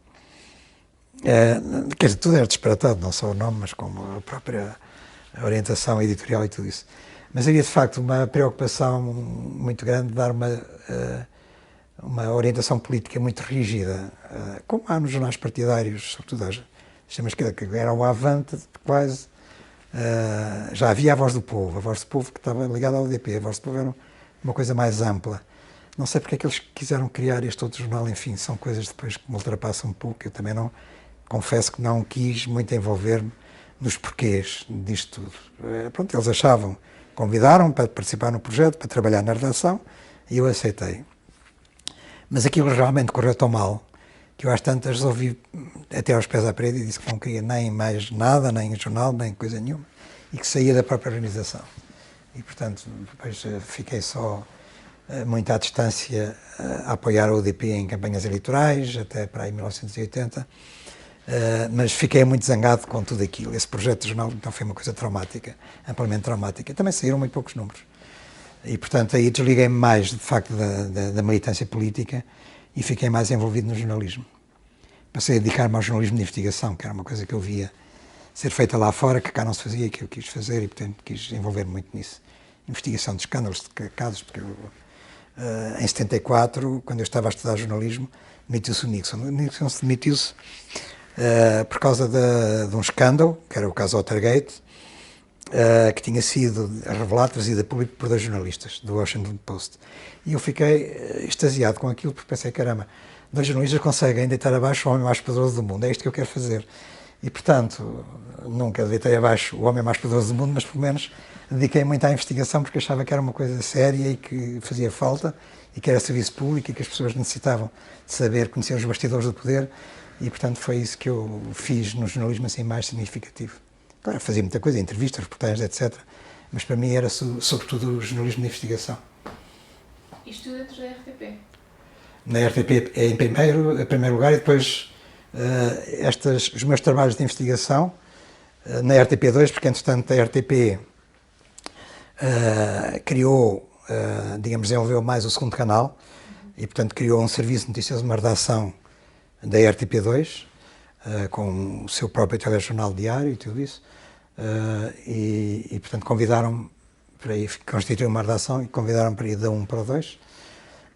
Quer dizer, tudo era disparatado, não só o nome, mas como a própria orientação editorial e tudo isso. Mas havia, de facto, uma preocupação muito grande de dar uma orientação política muito rígida, como há nos jornais partidários, sobretudo a extrema-esquerda, que era o avante quase. Já havia a Voz do Povo que estava ligada ao UDP, a Voz do Povo era uma coisa mais ampla. Não sei porque é que eles quiseram criar este outro jornal, enfim, são coisas depois que me ultrapassam um pouco, eu também não, confesso que não quis muito envolver-me nos porquês disto tudo. Pronto, eles convidaram para participar no projeto, para trabalhar na redação, e eu aceitei. Mas aquilo realmente correu tão mal, que eu às tantas resolvi até aos pés à parede e disse que não queria nem mais nada, nem jornal, nem coisa nenhuma, e que saía da própria organização. E, portanto, depois fiquei só muito à distância a apoiar a UDP em campanhas eleitorais, até para aí 1980, mas fiquei muito zangado com tudo aquilo. Esse projeto de jornal, então, foi uma coisa traumática, amplamente traumática. Também saíram muito poucos números. E, portanto, aí desliguei-me mais, de facto, da militância política e fiquei mais envolvido no jornalismo. Passei a dedicar-me ao jornalismo de investigação, que era uma coisa que eu via ser feita lá fora, que cá não se fazia, que eu quis fazer e, portanto, quis envolver-me muito nisso. Investigação de escândalos, de casos, porque em 74, quando eu estava a estudar jornalismo, demitiu-se o Nixon. O Nixon se demitiu-se por causa de um escândalo, que era o caso Watergate, que tinha sido revelado, trazido a público por 2 jornalistas do Washington Post. E eu fiquei extasiado com aquilo, porque pensei, caramba, 2 jornalistas conseguem deitar abaixo o homem mais poderoso do mundo, é isto que eu quero fazer. E, portanto, nunca deitei abaixo o homem mais poderoso do mundo, mas pelo menos dediquei muito à investigação, porque achava que era uma coisa séria e que fazia falta, e que era serviço público e que as pessoas necessitavam de saber, conhecer os bastidores do poder, e, portanto, foi isso que eu fiz no jornalismo assim mais significativo. Claro, fazia muita coisa, entrevistas, reportagens, etc. Mas para mim era sobretudo o jornalismo de investigação. Isto dentro da RTP? Na RTP é em primeiro lugar, e depois os meus trabalhos de investigação na RTP2, porque entretanto a RTP criou, desenvolveu mais o segundo canal, e portanto criou um serviço de notícias, uma redação da RTP2, com o seu próprio telejornal diário e tudo isso, e portanto convidaram-me para ir constituir uma redação e convidaram-me para ir da 1 para o 2,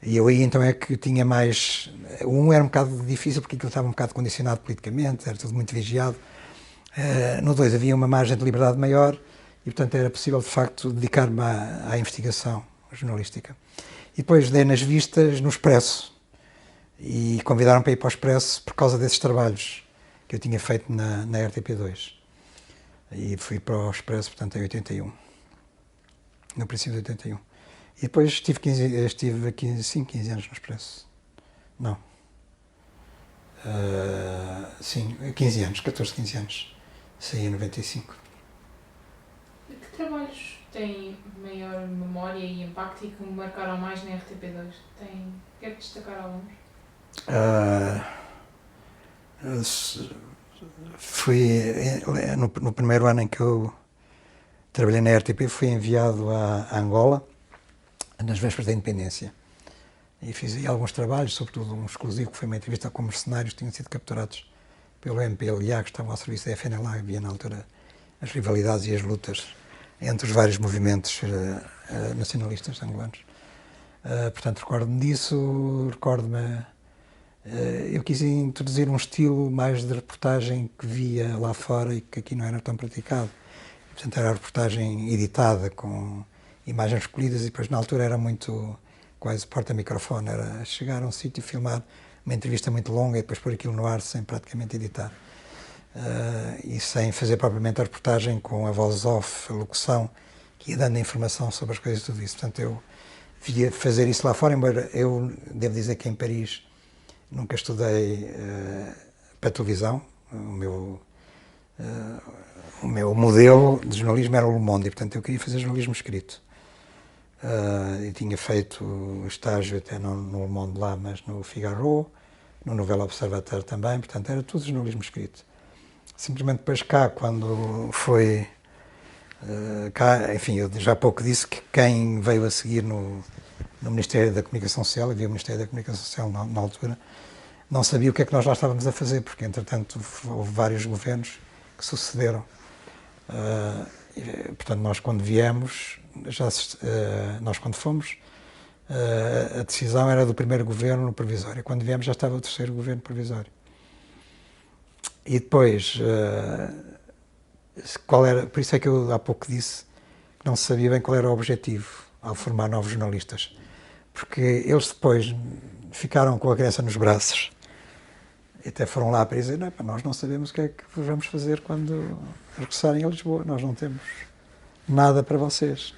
e eu aí então é que tinha mais... O 1 era um bocado difícil porque aquilo estava um bocado condicionado politicamente, era tudo muito vigiado. No 2 havia uma margem de liberdade maior e portanto era possível de facto dedicar-me à investigação jornalística. E depois dei nas vistas no Expresso, e convidaram para ir para o Expresso por causa desses trabalhos que eu tinha feito na RTP2. E fui para o Expresso, portanto, em 81. No princípio de 81. E depois estive 15 anos no Expresso. Não. Sim, 15 anos, 14, 15 anos. Saí em 95. Que trabalhos têm maior memória e impacto e que me marcaram mais na RTP2? Quero destacar alguns. No primeiro ano em que eu trabalhei na RTP, fui enviado a Angola, nas vésperas da independência. E fiz aí alguns trabalhos, sobretudo um exclusivo, que foi uma entrevista com mercenários que tinham sido capturados pelo MPLA, que estavam ao serviço da FNLA. Havia na altura as rivalidades e as lutas entre os vários movimentos nacionalistas angolanos. Portanto, recordo-me disso, eu quis introduzir um estilo mais de reportagem que via lá fora e que aqui não era tão praticado. Portanto, era a reportagem editada, com imagens escolhidas, e depois na altura era muito quase porta-microfone, era chegar a um sítio e filmar uma entrevista muito longa e depois pôr aquilo no ar sem praticamente editar. E sem fazer propriamente a reportagem com a voz off, a locução, que ia dando informação sobre as coisas e tudo isso. Portanto, eu via fazer isso lá fora, embora eu devo dizer que em Paris nunca estudei para televisão. O meu modelo de jornalismo era o Le Monde, e portanto eu queria fazer jornalismo escrito. E tinha feito estágio até no Le Monde lá, mas no Figaro, no Nouvel Observateur também, portanto era tudo jornalismo escrito. Simplesmente depois cá, quando foi cá, enfim, eu já há pouco disse que quem veio a seguir no Ministério da Comunicação Social, havia o Ministério da Comunicação Social na altura, não sabia o que é que nós lá estávamos a fazer, porque entretanto houve vários governos que sucederam. Portanto, nós quando viemos, nós quando fomos, a decisão era do primeiro governo provisório. Quando viemos já estava o terceiro governo provisório. E depois, por isso é que eu há pouco disse que não se sabia bem qual era o objetivo ao formar novos jornalistas. Porque eles depois ficaram com a criança nos braços e até foram lá para dizer, nós não sabemos o que é que vamos fazer quando regressarem a Lisboa, nós não temos nada para vocês.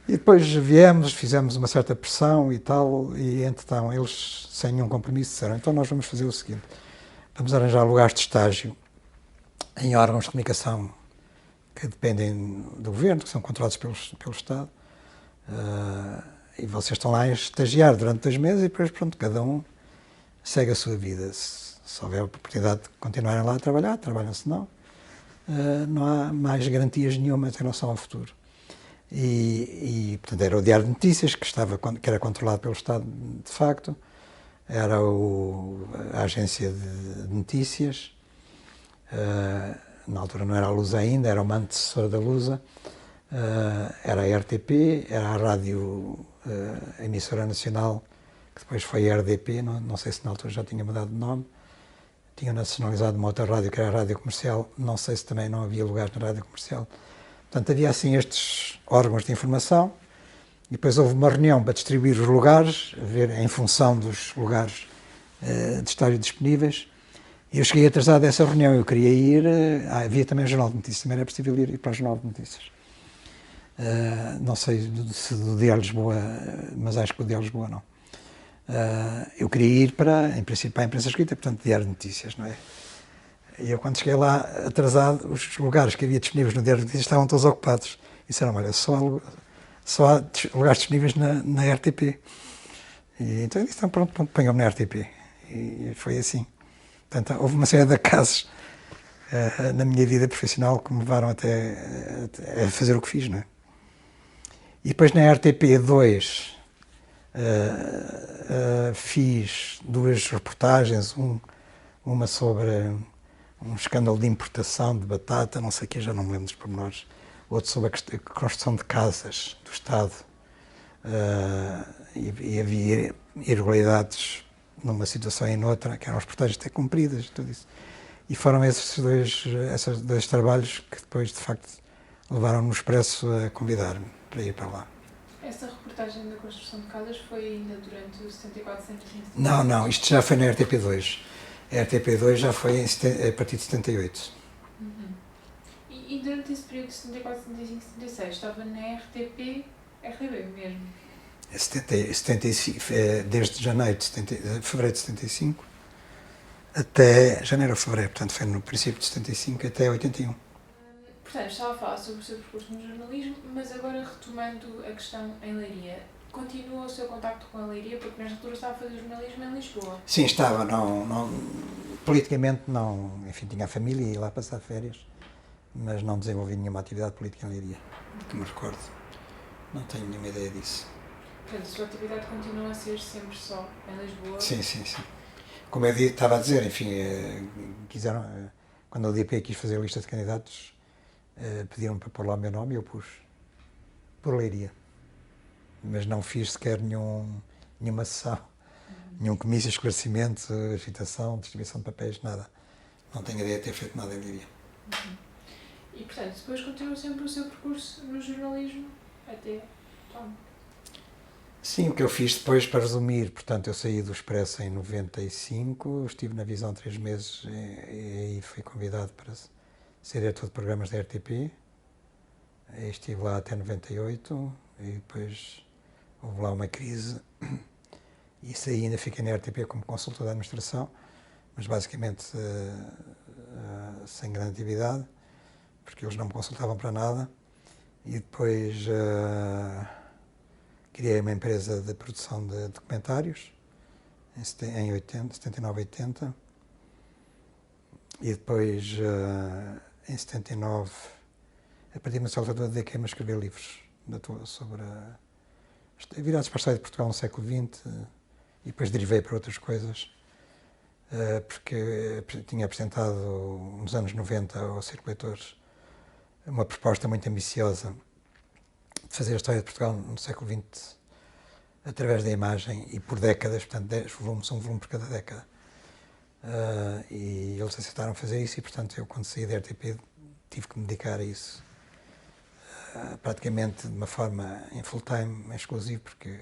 E depois viemos, fizemos uma certa pressão e tal, e então eles, sem nenhum compromisso, disseram, então nós vamos fazer o seguinte, vamos arranjar lugares de estágio em órgãos de comunicação que dependem do governo, que são controlados pelo Estado, e vocês estão lá a estagiar durante 2 meses e depois, pronto, cada um segue a sua vida. Se houver oportunidade de continuarem lá a trabalhar, trabalham, se não, não há mais garantias nenhumas em relação ao futuro. E portanto, era o Diário de Notícias, que era controlado pelo Estado, de facto, era a agência de notícias, na altura não era a Lusa ainda, era uma antecessora da Lusa, era a RTP, era a rádio, a emissora nacional, que depois foi a RDP, não sei se na altura já tinha mudado de nome, tinham nacionalizado uma outra rádio, que era a Rádio Comercial, não sei se também não havia lugares na Rádio Comercial. Portanto, havia assim estes órgãos de informação, e depois houve uma reunião para distribuir os lugares, ver em função dos lugares de estágio disponíveis, e eu cheguei atrasado dessa reunião, eu queria ir, havia também o Jornal de Notícias, também era possível ir para o Jornal de Notícias. Não sei se do Diário de Lisboa, mas acho que o Diário de Lisboa não. Eu queria ir em princípio, para a imprensa escrita, portanto, Diário de Notícias, não é? E eu, quando cheguei lá atrasado, os lugares que havia disponíveis no Diário de Notícias estavam todos ocupados. E disseram, olha, só há lugares disponíveis na RTP. E então eu disse, então pronto, ponham-me na RTP. E foi assim. Portanto, houve uma série de acasos na minha vida profissional que me levaram até a fazer o que fiz, não é? E depois na RTP2 fiz 2 reportagens, uma sobre um escândalo de importação de batata, não sei o que, já não me lembro dos pormenores, outro sobre a construção de casas do Estado, e havia irregularidades numa situação e noutra, que eram reportagens até cumpridas e tudo isso. E foram esses dois trabalhos que depois, de facto, levaram no Expresso a convidar-me para ir para lá. Essa reportagem da construção de casas foi ainda durante o 74, 75? Não, isto já foi na RTP2. A RTP2 já foi a partir de 78. E durante esse período de 74, 75, 76, estava na RTP RTP mesmo. 75, desde fevereiro de 75 até janeiro ou fevereiro, portanto foi no princípio de 75 até 81. Portanto, estava a falar sobre o seu percurso no jornalismo, mas agora retomando a questão em Leiria. Continua o seu contacto com a Leiria, porque nesta altura estava a fazer jornalismo em Lisboa. Sim, estava, politicamente não, enfim, tinha a família e ia lá passar férias, mas não desenvolvi nenhuma atividade política em Leiria, que me recordo. Não tenho nenhuma ideia disso. Portanto, a sua atividade continua a ser sempre só em Lisboa? Sim. Como eu estava a dizer, enfim, quiseram, quando o DP quis fazer a lista de candidatos, pediram para pôr lá o meu nome e eu pus por Leiria. Mas não fiz sequer nenhuma sessão, nenhum comício, esclarecimento, agitação, distribuição de papéis, nada. Não tenho ideia de ter feito nada em Leiria. E, portanto, depois continua sempre o seu percurso no jornalismo até Tom. Sim, o que eu fiz depois, para resumir, portanto, eu saí do Expresso em 95, estive na Visão 3 meses e aí fui convidado para ser diretor de programas da RTP. Estive lá até 98 e depois houve lá uma crise e saí, ainda fiquei na RTP como consultor de administração, mas basicamente sem grande atividade, porque eles não me consultavam para nada. E depois criei uma empresa de produção de documentários em 79, 80. E depois, em 79, a partir de uma certa altura, dediquei-me a escrever livros sobre virados para a história de Portugal no século XX e depois derivei para outras coisas, porque tinha apresentado nos anos 90 ao Círculo Leitores uma proposta muito ambiciosa de fazer a história de Portugal no século XX através da imagem e por décadas, portanto 10 volumes, um volume por cada década. E eles aceitaram fazer isso e, portanto, eu quando saí da RTP tive que me dedicar a isso praticamente de uma forma em full time, exclusivo, porque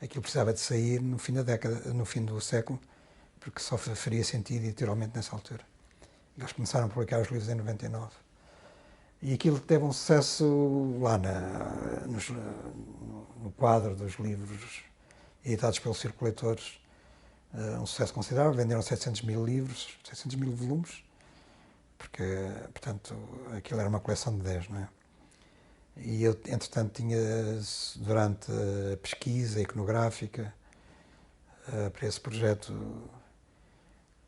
aquilo precisava de sair no fim da década, no fim do século, porque só faria sentido editorialmente nessa altura. Eles começaram a publicar os livros em 99. E aquilo teve um sucesso lá no quadro dos livros editados pelo Círculo Leitores, um sucesso considerável, venderam 700 mil livros, 700 mil volumes, porque, portanto, aquilo era uma coleção de 10, não é? E eu, entretanto, tinha, durante a pesquisa iconográfica para esse projeto,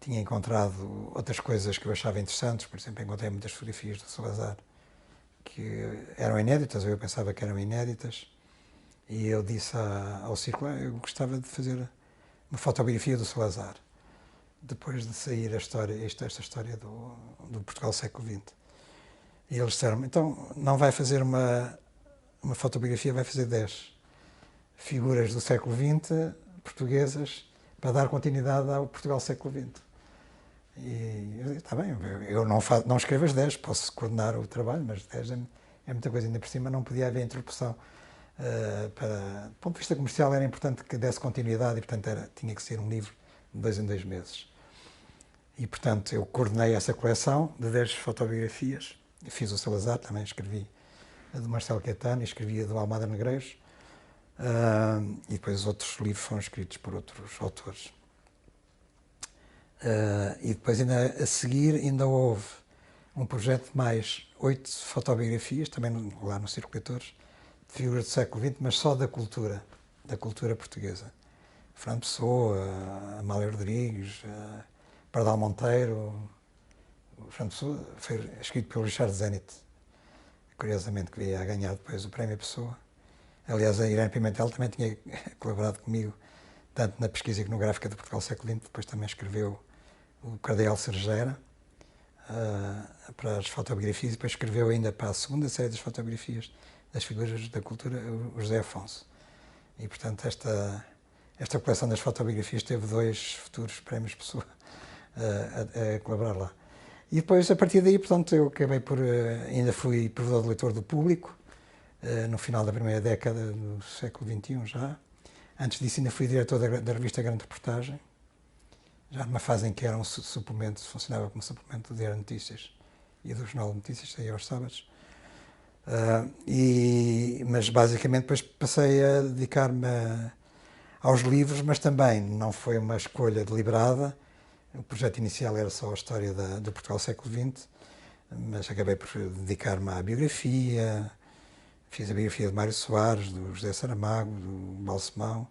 tinha encontrado outras coisas que eu achava interessantes. Por exemplo, encontrei muitas fotografias do Salazar que eram inéditas, ou eu pensava que eram inéditas, e eu disse ao Círculo, eu gostava de fazer uma fotobiografia do Salazar, depois de sair esta história do Portugal século XX. E eles disseram, então não vai fazer uma fotobiografia, vai fazer 10 figuras do século XX, portuguesas, para dar continuidade ao Portugal século XX. E eu disse, está bem, eu não escrevo as 10, posso coordenar o trabalho, mas 10 é muita coisa, ainda por cima não podia haver interrupção. Do ponto de vista comercial era importante que desse continuidade e, portanto, tinha que ser um livro de 2 em 2 meses. E, portanto, eu coordenei essa coleção de 10 fotobiografias. Eu fiz o Salazar, também escrevi a do Marcelo Caetano e escrevi a do Almada Negreiros. E depois os outros livros foram escritos por outros autores. E depois, ainda a seguir, ainda houve um projeto de mais 8 fotobiografias, também lá no Círculo Leitores, de figuras do século XX, mas só da cultura portuguesa. Fernando Pessoa, Amália Rodrigues, Pardal Monteiro. O Fernando Pessoa foi escrito pelo Richard Zenit, curiosamente, que veio a ganhar depois o Prémio Pessoa. Aliás, a Irene Pimentel também tinha colaborado comigo, tanto na pesquisa iconográfica de Portugal século XX, depois também escreveu o Cardeal Serjeira para as fotobiografias, e depois escreveu ainda para a segunda série das fotobiografias das figuras da cultura, o José Afonso. E, portanto, esta coleção das fotobiografias teve 2 futuros prémios Pessoa a colaborar lá. E depois, a partir daí, portanto, eu acabei ainda fui provedor de leitor do Público, no final da primeira década do século XXI já. Antes disso, ainda fui diretor da revista Grande Reportagem, já numa fase em que era um suplemento, funcionava como suplemento do Diário de Notícias e do Jornal de Notícias, saía aos sábados. Mas basicamente depois passei a dedicar-me aos livros, mas também não foi uma escolha deliberada. O projeto inicial era só a história do Portugal do século XX, mas acabei por dedicar-me à biografia. Fiz a biografia de Mário Soares, do José Saramago, do Balsemão.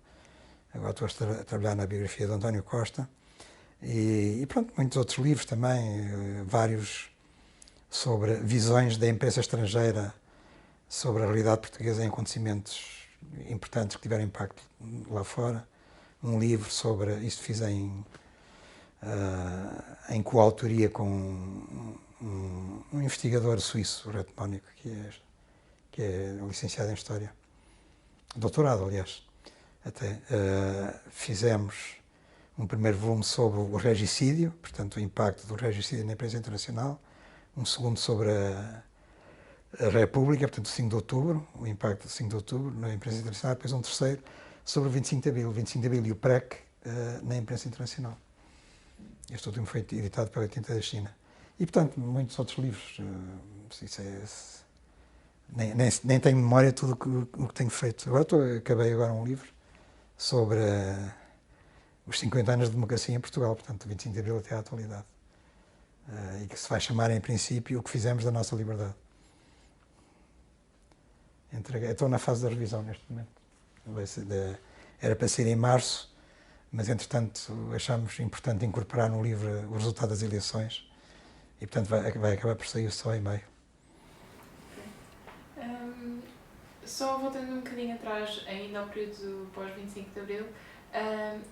Agora estou a trabalhar na biografia de António Costa. E pronto, muitos outros livros também, vários sobre visões da imprensa estrangeira sobre a realidade portuguesa em acontecimentos importantes que tiveram impacto lá fora. Um livro sobre, isto fiz em coautoria com um investigador suíço, Red Mónico, que é licenciado em História, doutorado, aliás. Até fizemos um primeiro volume sobre o regicídio, portanto, o impacto do regicídio na imprensa internacional, um segundo sobre a República, portanto, o 5 de Outubro, o impacto do 5 de Outubro na imprensa internacional, depois um terceiro sobre o 25 de Abril, 25 de Abril e o PREC na imprensa internacional. Este último foi editado pela Tinta da China. E, portanto, muitos outros livros. Nem tenho memória de tudo o que tenho feito. Acabei agora um livro sobre os 50 anos de democracia em Portugal, portanto, 25 de Abril até à atualidade. E que se vai chamar, em princípio, o que fizemos da nossa liberdade. Estou na fase da revisão neste momento. Era para ser em março, mas entretanto achámos importante incorporar no livro o resultado das eleições e portanto vai acabar por sair só em maio. Só voltando um bocadinho atrás, ainda ao período pós-25 de Abril,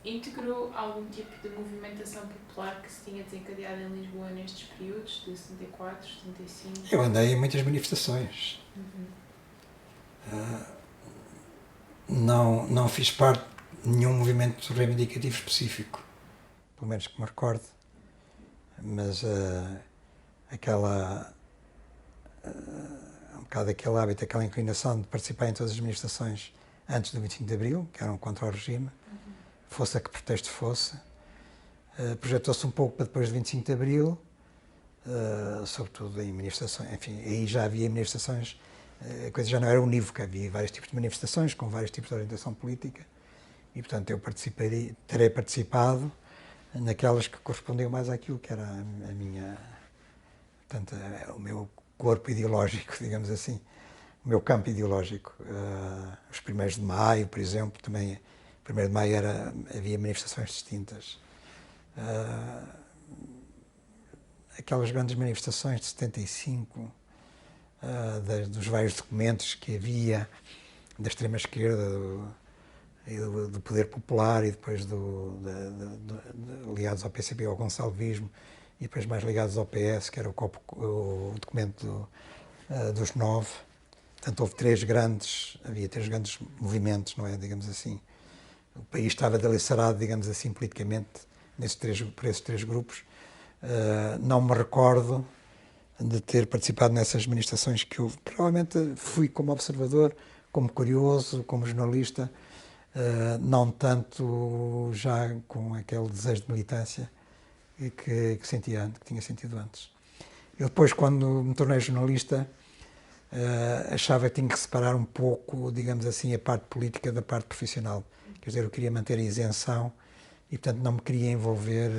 integrou algum tipo de movimentação popular que se tinha desencadeado em Lisboa nestes períodos, de 74, 75? Eu andei em muitas manifestações. Não fiz parte de nenhum movimento reivindicativo específico, pelo menos que me recorde, mas um bocado aquele hábito, aquela inclinação de participar em todas as manifestações antes do 25 de Abril, que eram contra o regime, fosse a que pretexto fosse, projetou-se um pouco para depois do 25 de Abril, sobretudo em manifestações, enfim, aí já havia manifestações, a coisa já não era unívoca, havia vários tipos de manifestações, com vários tipos de orientação política, e portanto eu terei participado naquelas que correspondiam mais àquilo que era a minha, portanto, o meu corpo ideológico, digamos assim, o meu campo ideológico. Os 1º de Maio, por exemplo, também, 1º de Maio havia manifestações distintas. Aquelas grandes manifestações de 75, dos vários documentos que havia da extrema-esquerda, do poder popular e depois ligados ao PCP, ao gonçalvismo, e depois mais ligados ao PS, que era o documento dos 9. Portanto, havia três grandes movimentos, não é, digamos assim. O país estava delicerado, digamos assim, politicamente, por esses 3 grupos. Não me recordo de ter participado nessas manifestações que houve. Provavelmente fui como observador, como curioso, como jornalista, não tanto já com aquele desejo de militância que tinha sentido antes. Eu depois, quando me tornei jornalista, achava que tinha que separar um pouco, digamos assim, a parte política da parte profissional. Quer dizer, eu queria manter a isenção e, portanto, não me queria envolver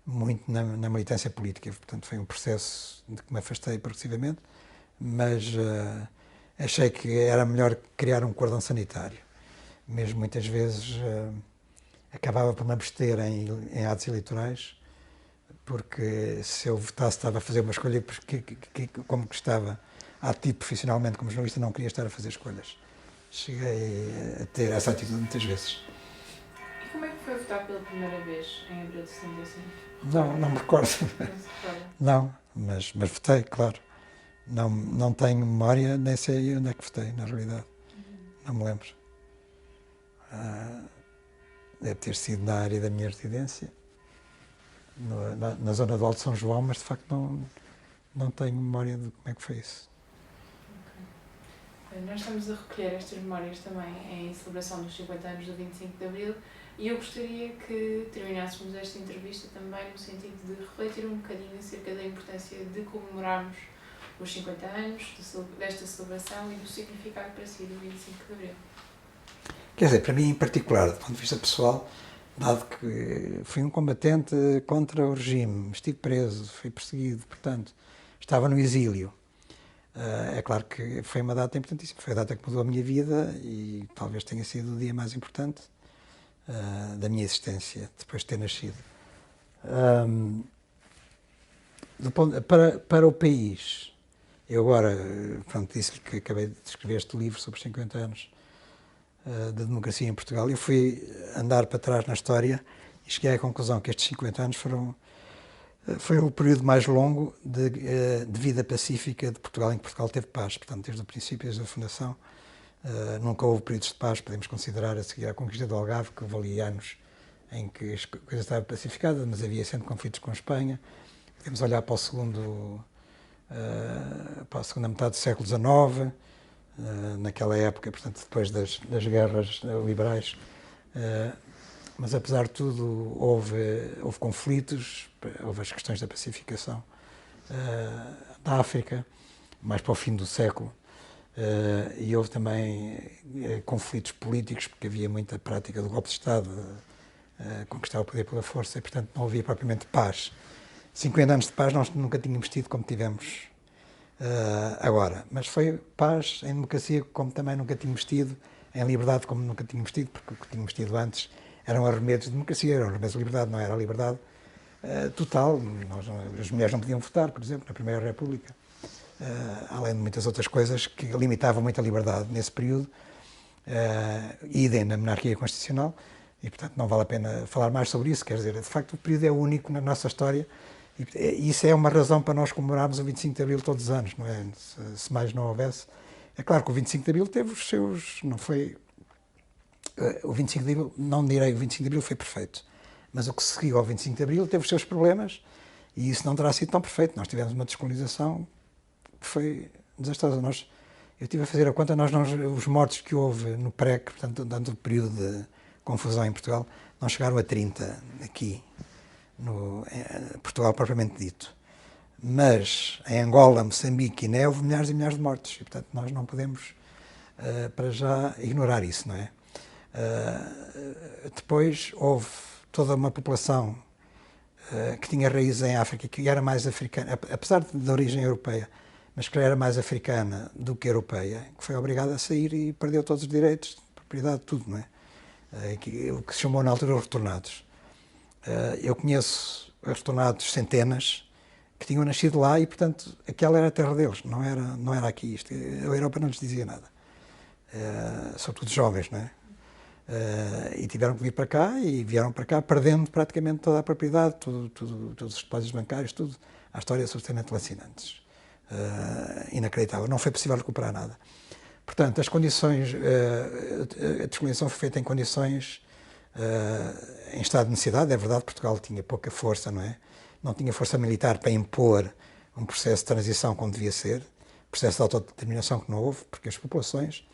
muito na militância política. Portanto, foi um processo de que me afastei progressivamente, mas achei que era melhor criar um cordão sanitário. Mesmo muitas vezes acabava por me abster em atos eleitorais, porque se eu votasse estava a fazer uma escolha como que estava ativo profissionalmente como jornalista, não queria estar a fazer escolhas. Cheguei a ter essa atitude muitas vezes. E como é que foi votar pela primeira vez em abril de 75? Não me recordo. Não se recorda? Não, mas votei, claro. Não tenho memória, nem sei onde é que votei, na realidade. Não me lembro. Deve ter sido na área da minha residência, na zona do Alto São João, mas de facto não tenho memória de como é que foi isso. Okay. Nós estamos a recolher estas memórias também em celebração dos 50 anos do 25 de Abril e eu gostaria que terminássemos esta entrevista também no sentido de refletir um bocadinho acerca da importância de comemorarmos os 50 anos desta celebração e do significado para si do 25 de Abril. Quer dizer, para mim em particular, do ponto de vista pessoal, dado que fui um combatente contra o regime, estive preso, fui perseguido, portanto, estava no exílio. É claro que foi uma data importantíssima, foi a data que mudou a minha vida e talvez tenha sido o dia mais importante da minha existência, depois de ter nascido. Para o país, eu agora, pronto, disse-lhe que acabei de escrever este livro sobre os 50 anos da democracia em Portugal. Eu fui andar para trás na história e cheguei à conclusão que estes 50 anos foi o período mais longo de vida pacífica de Portugal, em que Portugal teve paz. Portanto, desde o princípio, desde a fundação, nunca houve períodos de paz. Podemos considerar a seguir a conquista do Algarve, que houve ali anos em que as coisas estavam pacificadas, mas havia sempre conflitos com a Espanha. Podemos olhar para a segunda metade do século XIX, naquela época, portanto, depois das guerras liberais. Mas, apesar de tudo, houve conflitos, houve as questões da pacificação da África, mais para o fim do século, e houve também conflitos políticos, porque havia muita prática do golpe de Estado, conquistar o poder pela força, e, portanto, não havia propriamente paz. 50 anos de paz nós nunca tínhamos tido como tivemos agora, mas foi paz em democracia como também nunca tínhamos tido, em liberdade como nunca tínhamos tido, porque o que tínhamos tido antes eram arremedos de democracia, eram arremedos de liberdade, não era a liberdade total. As mulheres não podiam votar, por exemplo, na Primeira República, além de muitas outras coisas que limitavam muito a liberdade nesse período, idem na monarquia constitucional, e portanto não vale a pena falar mais sobre isso. Quer dizer, de facto o período é único na nossa história, e isso é uma razão para nós comemorarmos o 25 de Abril todos os anos, não é? Se mais não houvesse. É claro que o 25 de Abril teve os seus, não foi... O 25 de Abril, não direi o 25 de Abril foi perfeito, mas o que seguiu ao 25 de Abril teve os seus problemas, e isso não terá sido tão perfeito. Nós tivemos uma descolonização que foi desastrosa. Eu estive a fazer a conta, os mortos que houve no PREC, portanto, durante o período de confusão em Portugal, não chegaram a 30 aqui, no Portugal propriamente dito. Mas em Angola, Moçambique e Guiné houve milhares e milhares de mortos, e portanto nós não podemos, para já, ignorar isso, não é? Depois houve toda uma população que tinha raízes em África, que era mais africana, apesar de origem europeia, mas que era mais africana do que europeia, que foi obrigada a sair e perdeu todos os direitos, propriedade, tudo, não é? O que se chamou na altura os retornados. Eu conheço retornados centenas que tinham nascido lá e, portanto, aquela era a terra deles, não era aqui. A Europa não lhes dizia nada. Sobretudo jovens, não é? E tiveram que vir para cá, e vieram para cá perdendo praticamente toda a propriedade, todos os depósitos bancários, tudo. A história é absolutamente fascinante. Inacreditável. Não foi possível recuperar nada. Portanto, as condições, a descolonização foi feita em condições, em estado de necessidade. É verdade, Portugal tinha pouca força, não é? Não tinha força militar para impor um processo de transição como devia ser, processo de autodeterminação que não houve, porque as populações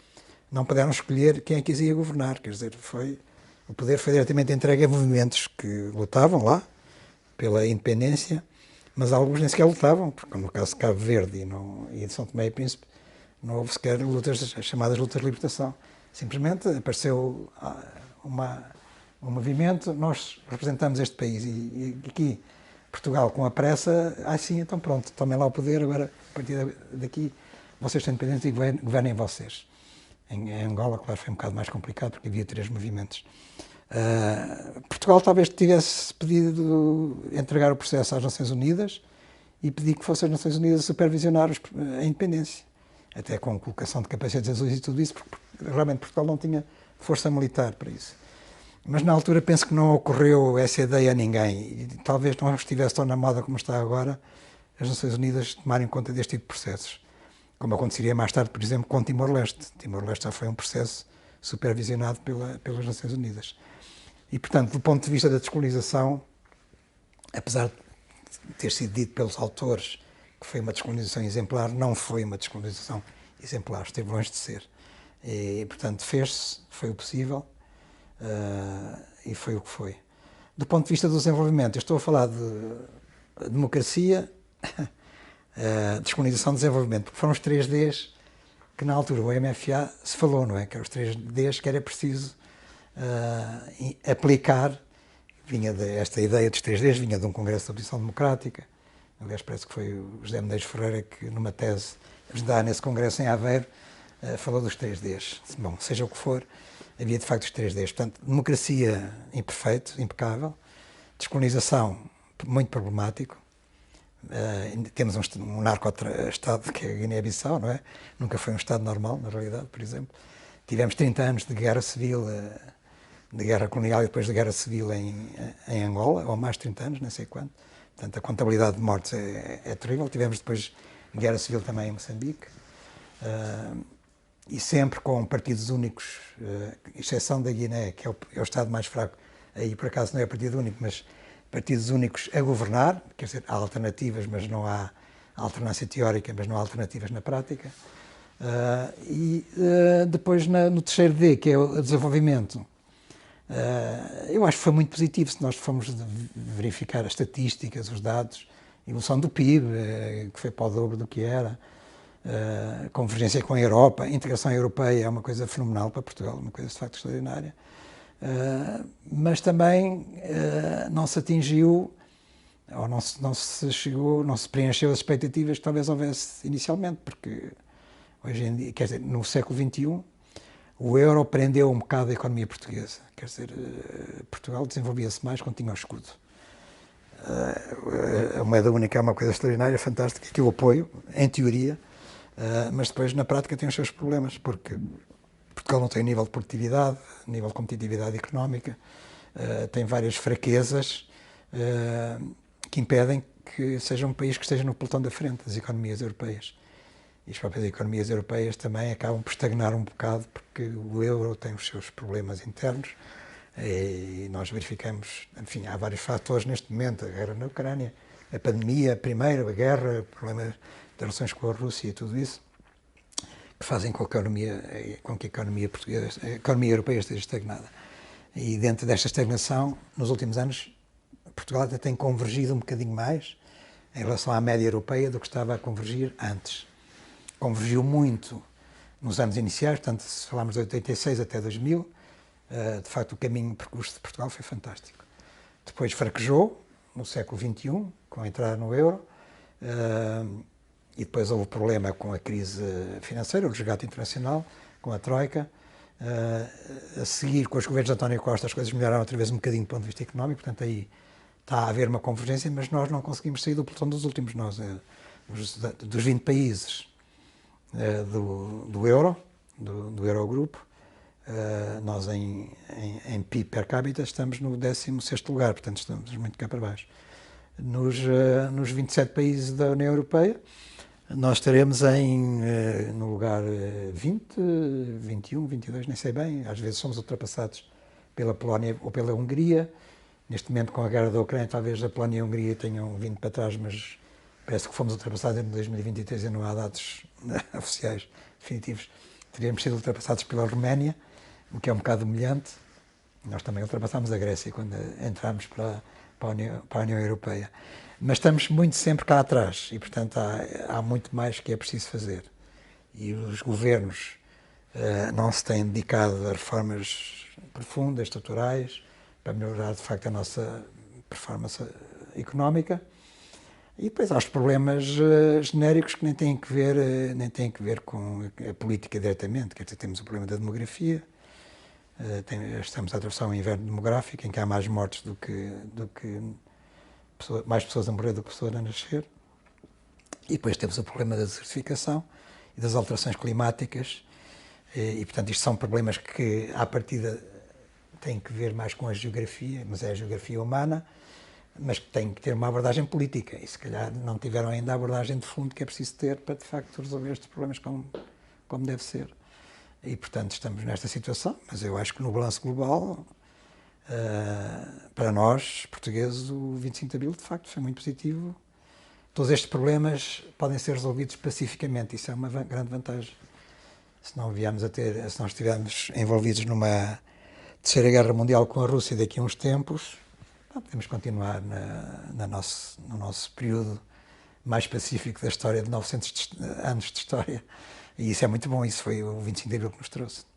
não puderam escolher quem é que ia governar. Quer dizer, o poder foi diretamente entregue a movimentos que lutavam lá pela independência, mas alguns nem sequer lutavam, porque no caso de Cabo Verde e de São Tomé e Príncipe, não houve sequer as chamadas lutas de libertação. Simplesmente apareceu um movimento, nós representamos este país, e aqui, Portugal, com a pressa, sim, então pronto, tomem lá o poder, agora, a partir daqui, vocês são independentes e governem vocês. Em Angola, claro, foi um bocado mais complicado, porque havia 3 movimentos. Portugal talvez tivesse pedido entregar o processo às Nações Unidas e pedir que fossem as Nações Unidas a supervisionar a independência, até com colocação de capacetes azuis e tudo isso, porque realmente Portugal não tinha força militar para isso. Mas na altura penso que não ocorreu essa ideia a ninguém, e talvez não estivesse tão na moda como está agora as Nações Unidas tomarem conta deste tipo de processos, como aconteceria mais tarde, por exemplo, com Timor-Leste. Timor-Leste já foi um processo supervisionado pelas Nações Unidas. E, portanto, do ponto de vista da descolonização, apesar de ter sido dito pelos autores que foi uma descolonização exemplar, não foi uma descolonização exemplar, esteve longe de ser. E, portanto, fez-se, foi o possível, e foi o que foi. Do ponto de vista do desenvolvimento, eu estou a falar de democracia, descolonização e desenvolvimento, porque foram os 3Ds que na altura o MFA se falou, não é? Que eram os 3Ds que era preciso aplicar. Esta ideia dos 3Ds vinha de um congresso da oposição democrática. Aliás, parece que foi o José Medeiros Ferreira que, numa tese de dar nesse congresso em Aveiro, falou dos 3Ds. Bom, seja o que for, havia de facto os 3Ds. Portanto, democracia imperfeito, impecável, descolonização muito problemático. Temos um narco-estado que é a Guiné-Bissau, não é? Nunca foi um estado normal, na realidade, por exemplo. Tivemos 30 anos de guerra civil, de guerra colonial e depois de guerra civil em Angola, ou mais de 30 anos, não sei quanto. Portanto, a contabilidade de mortes é terrível. Tivemos depois guerra civil também em Moçambique. E sempre com partidos únicos, exceção da Guiné, que é o estado mais fraco. Aí, por acaso, não é partido único, mas partidos únicos a governar, quer dizer, há alternativas, mas não há alternância teórica, mas não há alternativas na prática. Depois, no terceiro D, que é o desenvolvimento, eu acho que foi muito positivo se nós formos verificar as estatísticas, os dados, a evolução do PIB, que foi para o dobro do que era, convergência com a Europa, a integração europeia é uma coisa fenomenal para Portugal, uma coisa de facto extraordinária. Mas também não se atingiu, ou não se preencheu as expectativas que talvez houvesse inicialmente, porque hoje em dia, quer dizer, no século XXI, o euro prendeu um bocado a economia portuguesa. Quer dizer, Portugal desenvolvia-se mais quando tinha o escudo. A moeda única é uma coisa extraordinária, fantástica, que eu apoio, em teoria, mas depois na prática tem os seus problemas, porque Portugal não tem nível de produtividade, nível de competitividade económica, tem várias fraquezas que impedem que seja um país que esteja no pelotão da frente das economias europeias. E as próprias economias europeias também acabam por estagnar um bocado porque o euro tem os seus problemas internos e nós verificamos, enfim, há vários fatores neste momento, a guerra na Ucrânia, a pandemia, primeiro, a guerra, problemas de relações com a Rússia e tudo isso, que fazem com que a economia portuguesa, a economia europeia esteja estagnada. E dentro desta estagnação, nos últimos anos, Portugal até tem convergido um bocadinho mais em relação à média europeia do que estava a convergir antes. Convergiu muito nos anos iniciais, portanto, se falarmos de 86 até 2000, de facto o caminho, o percurso de Portugal foi fantástico. Depois fraquejou, no século XXI, com a entrada no euro, e depois houve problema com a crise financeira, o resgate internacional, com a Troika. A seguir, com os governos de António Costa, as coisas melhoraram outra vez um bocadinho do ponto de vista económico, portanto aí está a haver uma convergência, mas nós não conseguimos sair do pelotão dos últimos, dos 20 países do euro, do Eurogrupo. Nós em PIB per capita estamos no 16º lugar, portanto estamos muito cá para baixo. Nos 27 países da União Europeia, nós estaremos no lugar 20, 21, 22, nem sei bem, às vezes somos ultrapassados pela Polónia ou pela Hungria. Neste momento, com a guerra da Ucrânia, talvez a Polónia e a Hungria tenham vindo para trás, mas parece que fomos ultrapassados em 2023 e não há dados oficiais definitivos. Teríamos sido ultrapassados pela Roménia, o que é um bocado humilhante. Nós também ultrapassámos a Grécia quando entramos para a União Europeia. Mas estamos muito sempre cá atrás e, portanto, há muito mais que é preciso fazer. E os governos não se têm dedicado a reformas profundas, estruturais, para melhorar, de facto, a nossa performance económica. E depois há os problemas genéricos que nem têm que ver com a política diretamente. Quer dizer, temos o problema da demografia, estamos a atravessar um inverno demográfico em que há mais mortes mais pessoas a morrer do que pessoas a nascer. E depois temos o problema da desertificação e das alterações climáticas. E portanto, isto são problemas que, à partida, têm que ver mais com a geografia, mas é a geografia humana, mas que têm que ter uma abordagem política. E se calhar não tiveram ainda a abordagem de fundo que é preciso ter para, de facto, resolver estes problemas como deve ser. E, portanto, estamos nesta situação, mas eu acho que no balanço global, para nós, portugueses, o 25 de Abril, de facto, foi muito positivo. Todos estes problemas podem ser resolvidos pacificamente, isso é uma grande vantagem. Se não estivermos envolvidos numa terceira guerra mundial com a Rússia daqui a uns tempos, podemos continuar no nosso período mais pacífico da história de 900 anos de história. E isso é muito bom, isso foi o 25 de Abril que nos trouxe.